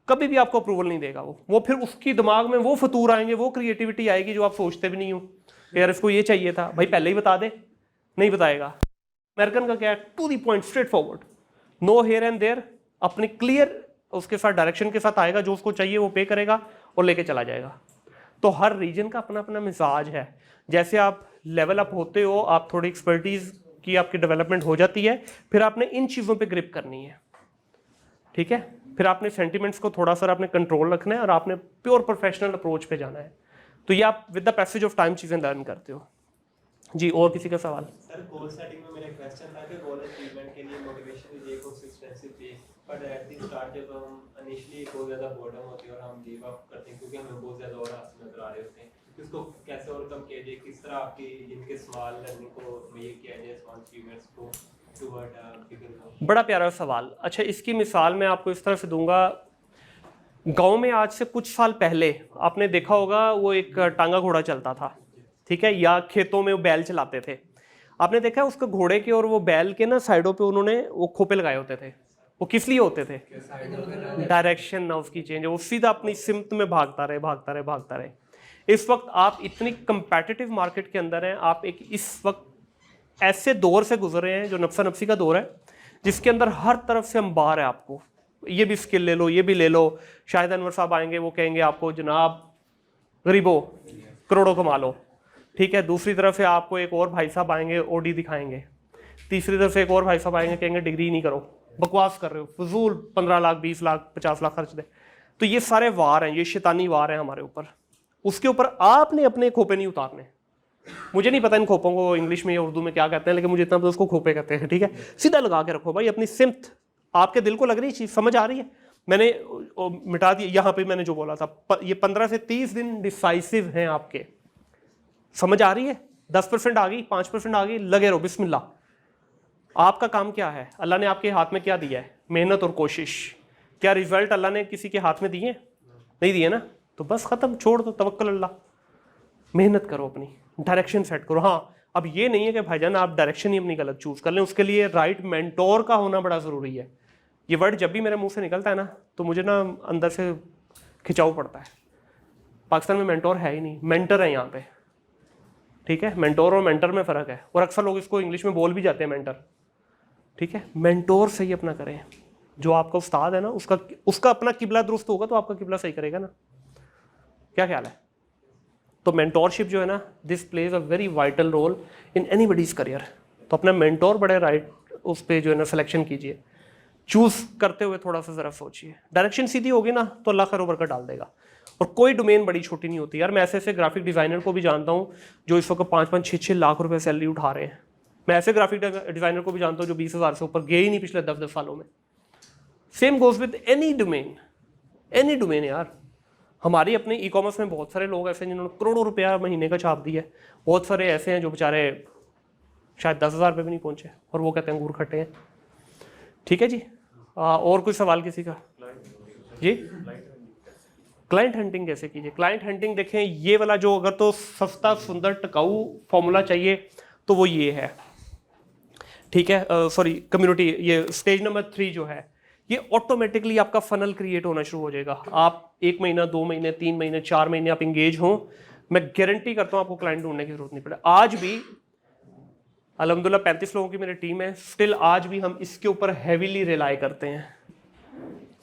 कभी भी आपको अप्रूवल नहीं देगा वो फिर उसकी दिमाग में वो फतूर आएंगे, वो क्रिएटिविटी आएगी जो आप सोचते भी नहीं हो, यार इसको ये चाहिए था, भाई पहले ही बता दे, नहीं बताएगा। अमेरिकन का क्या है, to the point, straightforward, no here and there, अपने क्लियर उसके साथ डायरेक्शन के साथ आएगा, जो उसको चाहिए वो पे करेगा और लेके चला जाएगा। तो हर रीजन का अपना अपना मिजाज है। जैसे आप लेवल अप होते हो, आप थोड़ी एक्सपर्टीज की आपकी डेवलपमेंट हो जाती है, फिर आपने इन चीज़ों पे ग्रिप करनी है, ठीक है। फिर आपने सेंटिमेंट्स को थोड़ा सा आपने कंट्रोल रखना है और आपने प्योर प्रोफेशनल अप्रोच पे जाना है। तो ये आप with the passage of time चीज़ें लर्न करते हो। जी और किसी का सवाल? सर गोल सेटिंग में मेरा क्वेश्चन था कि गोल अचीवमेंट के लिए मोटिवेशन इज एक कंसिस्टेंसी पे, बट एट द स्टार्ट जब हम इनिशियली बहुत ज़्यादा बोर्डम होती है और हम गिव अप करते हैं क्योंकि हमें बहुत ज़्यादा और रास्ते नजर आ रहे होते हैं, तो इसको कैसे ओवरकम किया जाए, किस तरह आपकी जिनके स्मॉल लर्निंग को ये किया जाए, स्मॉल अचीवमेंट्स को टुवर्ड बिगर गोल? बड़ा प्यारा सवाल। अच्छा इसकी मिसाल मैं आपको इस तरह से दूंगा, गांव में आज से कुछ साल पहले आपने देखा होगा वो एक टांगा घोड़ा चलता था, ठीक है, या खेतों में वो बैल चलाते थे। आपने देखा है उसके घोड़े के और वो बैल के ना साइडों पे उन्होंने वो खोपे लगाए होते थे। वो किस लिए होते थे? डायरेक्शन ना उसकी चेंज, वो सीधा अपनी सिमत में भागता रहे। इस वक्त आप इतनी कंपेटिटिव मार्केट के अंदर हैं, आप एक इस वक्त ऐसे दौर से गुजर रहे हैं जो नफ्सा नफ्सी का दौर है, जिसके अंदर हर तरफ से अंबार है। आपको ये भी स्किल ले लो, ये भी ले लो। शाहिद अनवर साहब आएंगे, वो कहेंगे आपको जनाब गरीबों करोड़ों कमा लो, ठीक है। दूसरी तरफ से आपको एक और भाई साहब आएंगे, ओडी दिखाएंगे। तीसरी तरफ से एक और भाई साहब आएंगे, कहेंगे डिग्री नहीं करो, बकवास कर रहे हो, फजूल 15 लाख 20 लाख 50 लाख खर्च दे। तो ये सारे वार हैं, ये शैतानी वार हैं हमारे ऊपर। उसके ऊपर आपने अपने खोपे नहीं उतारने। मुझे नहीं पता इन खोपों को इंग्लिश में या उर्दू में क्या कहते हैं, लेकिन मुझे इतना पता उसको खोपे कहते हैं, ठीक है। सीधा लगा के रखो भाई अपनी सिमत। आपके दिल को लग रही चीज़, समझ आ रही है? मैंने मिटा दिया यहाँ पे, मैंने जो बोला था ये 15 से 30 दिन डिसाइसिव हैं आपके। समझ आ रही है? 10% आ गई, 5% आ गई, लगे रहो, बिस्मिल्लाह। आपका काम क्या है? अल्लाह ने आपके हाथ में क्या दिया है? मेहनत और कोशिश। क्या रिजल्ट अल्लाह ने किसी के हाथ में दिए? नहीं दिए ना, तो बस खत्म, छोड़ दो, तवक्कल अल्लाह। मेहनत करो, अपनी डायरेक्शन सेट करो। हाँ, अब ये नहीं है कि भाईजान आप डायरेक्शन ही अपनी गलत चूज कर लें, उसके लिए राइट मेंटोर का होना बड़ा ज़रूरी है। ये वर्ड जब भी मेरे मुंह से निकलता है ना, तो मुझे ना अंदर से खिंचाव पड़ता है। पाकिस्तान में मेंटोर है ही नहीं, मेंटर है यहाँ पे, ठीक है। मेंटोर और मेंटर में फ़र्क है, और अक्सर लोग इसको इंग्लिश में बोल भी जाते हैं मेंटर, ठीक है। मेंटोर सही अपना करें। जो आपका उस्ताद है ना, उसका अपना किबला दुरुस्त होगा तो आपका किबला सही करेगा ना। क्या ख्याल है? तो मेंटोरशिप जो है ना, this plays a very vital role in anybody's career. तो अपना मेंटोर बड़े राइट उस पर जो है ना सिलेक्शन कीजिए। चूज करते हुए थोड़ा सा ज़रा सोचिए। डायरेक्शन सीधी होगी ना तो अल्लाह खैर बरकत डाल देगा। और कोई डोमेन बड़ी छोटी नहीं होती यार। मैं ऐसे ग्राफिक डिज़ाइनर को भी जानता हूँ जो इस वक्त 5-5, 6-6 लाख रुपए सैलरी उठा रहे हैं। मैं ऐसे ग्राफिक डिज़ाइनर को भी जानता हूँ जो 20,000 से ऊपर गए ही नहीं पिछले 10-10 सालों में। Same goes with any domain यार। हमारी अपने ई कॉमर्स में बहुत सारे लोग ऐसे हैं जिन्होंने करोड़ों रुपया महीने का छाप दिया है। बहुत सारे ऐसे हैं जो बेचारे शायद 10,000 रुपये भी नहीं पहुँचे और वो कहते हैं अंगूर खट्टे हैं, ठीक है जी। और कोई सवाल किसी का? जी, क्लाइंट हंटिंग कैसे कीजिए? क्लाइंट हंटिंग देखें, ये वाला जो अगर तो सस्ता सुंदर टिकाऊ फॉर्मूला चाहिए तो वो ये है, ठीक है। सॉरी, कम्युनिटी, ये स्टेज नंबर 3 जो है, ये ऑटोमेटिकली आपका फनल क्रिएट होना शुरू हो जाएगा। आप 1 महीना, 2 महीने, 3 महीने, 4 महीने आप इंगेज हों, मैं गारंटी करता हूँ आपको क्लाइंट ढूंढने की जरूरत नहीं पड़े। आज भी अल्हम्दुलिल्लाह 35 लोगों की मेरी टीम है, स्टिल आज भी हम इसके ऊपर हैवीली रिलाई करते हैं।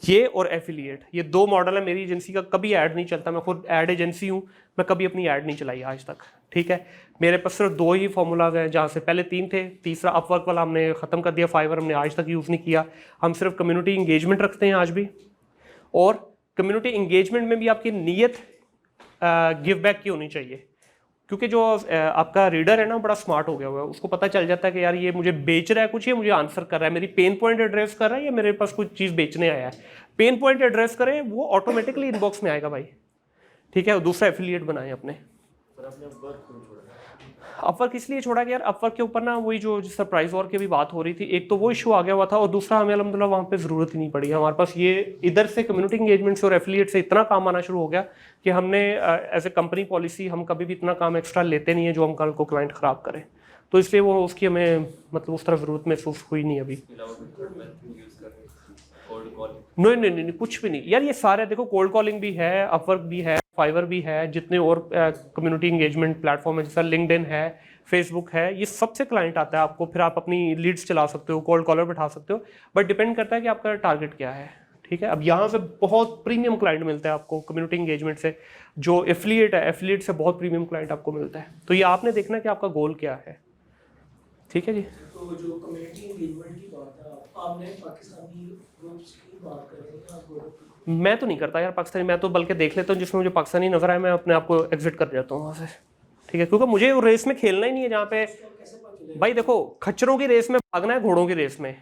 ये और एफिलिएट, ये 2 मॉडल है। मेरी एजेंसी का कभी ऐड नहीं चलता, मैं खुद ऐड एजेंसी हूँ, मैं कभी अपनी ऐड नहीं चलाई आज तक, ठीक है। मेरे पास सिर्फ 2 ही फॉर्मूलाज हैं, जहाँ से पहले 3 थे, तीसरा अपवर्क वाला हमने ख़त्म कर दिया, फाइवर हमने आज तक यूज़ नहीं किया। हम सिर्फ कम्युनिटी इंगेजमेंट रखते हैं आज भी, और कम्युनिटी इंगेजमेंट में भी आपकी नीयत गिव बैक की होनी चाहिए। क्योंकि जो आपका रीडर है ना, बड़ा स्मार्ट हो गया हुआ है, उसको पता चल जाता है कि यार ये मुझे बेच रहा है कुछ, ये मुझे आंसर कर रहा है, मेरी पेन पॉइंट एड्रेस कर रहा है, या मेरे पास कुछ चीज़ बेचने आया है। पेन पॉइंट एड्रेस करें, वो ऑटोमेटिकली इनबॉक्स में आएगा भाई, ठीक है। और दूसरा एफिलिएट बनाएं अपने। अपवर्क इसलिए छोड़ा कि यार अपवर्क के ऊपर ना वही जो सरप्राइज वॉर की भी बात हो रही थी, एक तो वो इशू आ गया हुआ था, और दूसरा हमें अल्हम्दुलिल्लाह वहाँ पे ज़रूरत ही नहीं पड़ी। हमारे पास ये इधर से कम्युनिटी इंगेजमेंट से और एफिलिएट से इतना काम आना शुरू हो गया कि हमने एज ए कंपनी पॉलिसी हम कभी भी इतना काम एक्स्ट्रा लेते नहीं है जो हम कल को क्लाइंट ख़राब करें। तो इसलिए वो उसकी हमें मतलब उस तरह ज़रूरत महसूस हुई नहीं अभी। नहीं, कुछ भी नहीं यार। ये सारे देखो, कोल्ड कॉलिंग भी है, अपवर्क भी है, फाइवर भी है, जितने और कम्युनिटी इंगेजमेंट प्लेटफॉर्म है जैसा लिंक्डइन है, फेसबुक है, ये सबसे क्लाइंट आता है आपको। फिर आप अपनी लीड्स चला सकते हो, कोल्ड कॉलर बैठा सकते हो, बट डिपेंड करता है कि आपका टारगेट क्या है, ठीक है। अब यहाँ से बहुत प्रीमियम क्लाइंट मिलता है आपको कम्युनिटी इंगेजमेंट से। जो एफिलिएट है, एफिलिएट से बहुत प्रीमियम क्लाइंट आपको मिलता है। तो ये आपने देखना है कि आपका गोल क्या है, ठीक है जी। तो जो कम्युनिटी एंगेजमेंट की बात है, आपने पाकिस्तानी ग्रुप्स की बात कर रहे हैं आप? मैं तो नहीं करता यार पाकिस्तानी, मैं तो बल्कि देख लेता हूँ जिसमें मुझे पाकिस्तानी नजर आए, मैं अपने आप को एग्जिट कर जाता हूँ वहाँ से, ठीक है। क्योंकि मुझे वो रेस में खेलना ही नहीं है जहाँ पे भाई देखो खच्चरों की रेस में भागना है, घोड़ों की रेस में,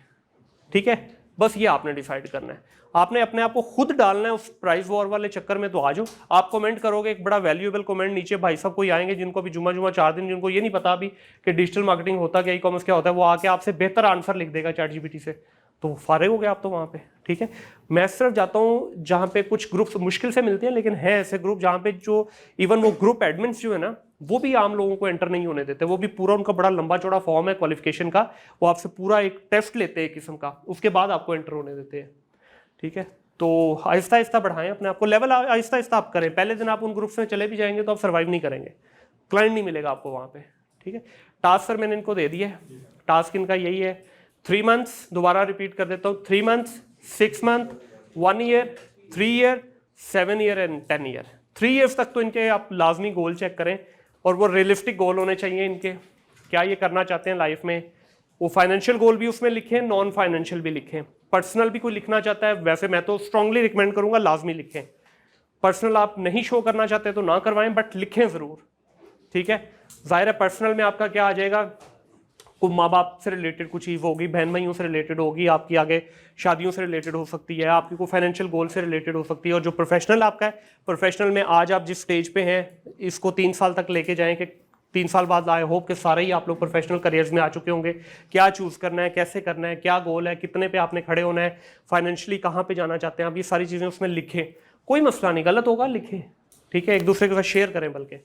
ठीक है। बस ये आपने डिसाइड करना है, आपने अपने आप को खुद डालना है उस प्राइस वॉर वाले चक्कर में। तो आ जाओ, आप कमेंट करोगे, एक बड़ा वैल्यूएबल कमेंट नीचे भाई साहब कोई आएंगे जिनको भी जुमा 4 दिन, जिनको ये नहीं पता अभी कि डिजिटल मार्केटिंग होता क्या, ई कॉमर्स क्या होता है, वो आके आपसे बेहतर आंसर लिख देगा चैट जीपीटी से, तो फारिग हो गए आप तो वहाँ पे, ठीक है। मैं सिर्फ जाता हूँ जहाँ पे कुछ ग्रुप्स मुश्किल से मिलते हैं, लेकिन है ऐसे ग्रुप जहाँ पे जो इवन वो ग्रुप एडमिन्स जो है ना, वो भी आम लोगों को एंटर नहीं होने देते, वो भी पूरा उनका बड़ा लंबा चौड़ा फॉर्म है क्वालिफिकेशन का, वो आपसे पूरा एक टेस्ट लेते हैं एक किस्म का, उसके बाद आपको एंटर होने देते हैं। ठीक है, तो आहिस्ता आहिस्ता बढ़ाएं अपने आप को, लेवल आहिस्ता आहिस्ता आप करें। पहले दिन आप उन ग्रुप्स में चले भी जाएंगे तो आप सर्वाइव नहीं करेंगे, क्लाइंट नहीं मिलेगा आपको वहाँ पे। ठीक है, टास्क सर मैंने इनको दे दिया है, टास्क इनका यही है 3 मंथ्स, दोबारा रिपीट कर देता हूँ, 3 months, 6 month, 1 year, 3 year, 7 year and 10 year. 3 years तक तो इनके आप लाजमी गोल चेक करें, और वो रियलिस्टिक गोल होने चाहिए इनके, क्या ये करना चाहते हैं लाइफ में। वो फाइनेंशियल गोल भी उसमें लिखें, नॉन फाइनेंशियल भी लिखें, पर्सनल भी कोई लिखना चाहता है, वैसे मैं तो स्ट्रांगली रिकमेंड करूंगा लाजमी लिखें। पर्सनल आप नहीं शो करना चाहते तो ना करवाएं, बट लिखें ज़रूर। ठीक है, जाहिर है पर्सनल में आपका क्या आ जाएगा, को माँ बाप से रिलेटेड कुछ चीज़ होगी, बहन भाइयों से रिलेटेड होगी, आपकी आगे शादियों से रिलेटेड हो सकती है, आपकी को फाइनेंशियल गोल से रिलेटेड हो सकती है। और जो प्रोफेशनल आपका है, प्रोफेशनल में आज आप जिस स्टेज पे हैं इसको 3 साल तक लेके जाएं कि 3 साल बाद आई होप कि सारे ही आप लोग प्रोफेशनल करियर्स में आ चुके होंगे। क्या चूज़ करना है, कैसे करना है, क्या गोल है, कितने पे आपने खड़े होना है, फाइनेंशियली कहाँ पे जाना चाहते हैं, आप ये सारी चीज़ें उसमें लिखें। कोई मसला नहीं, गलत होगा लिखें। ठीक है, एक दूसरे के साथ शेयर करें बल्कि।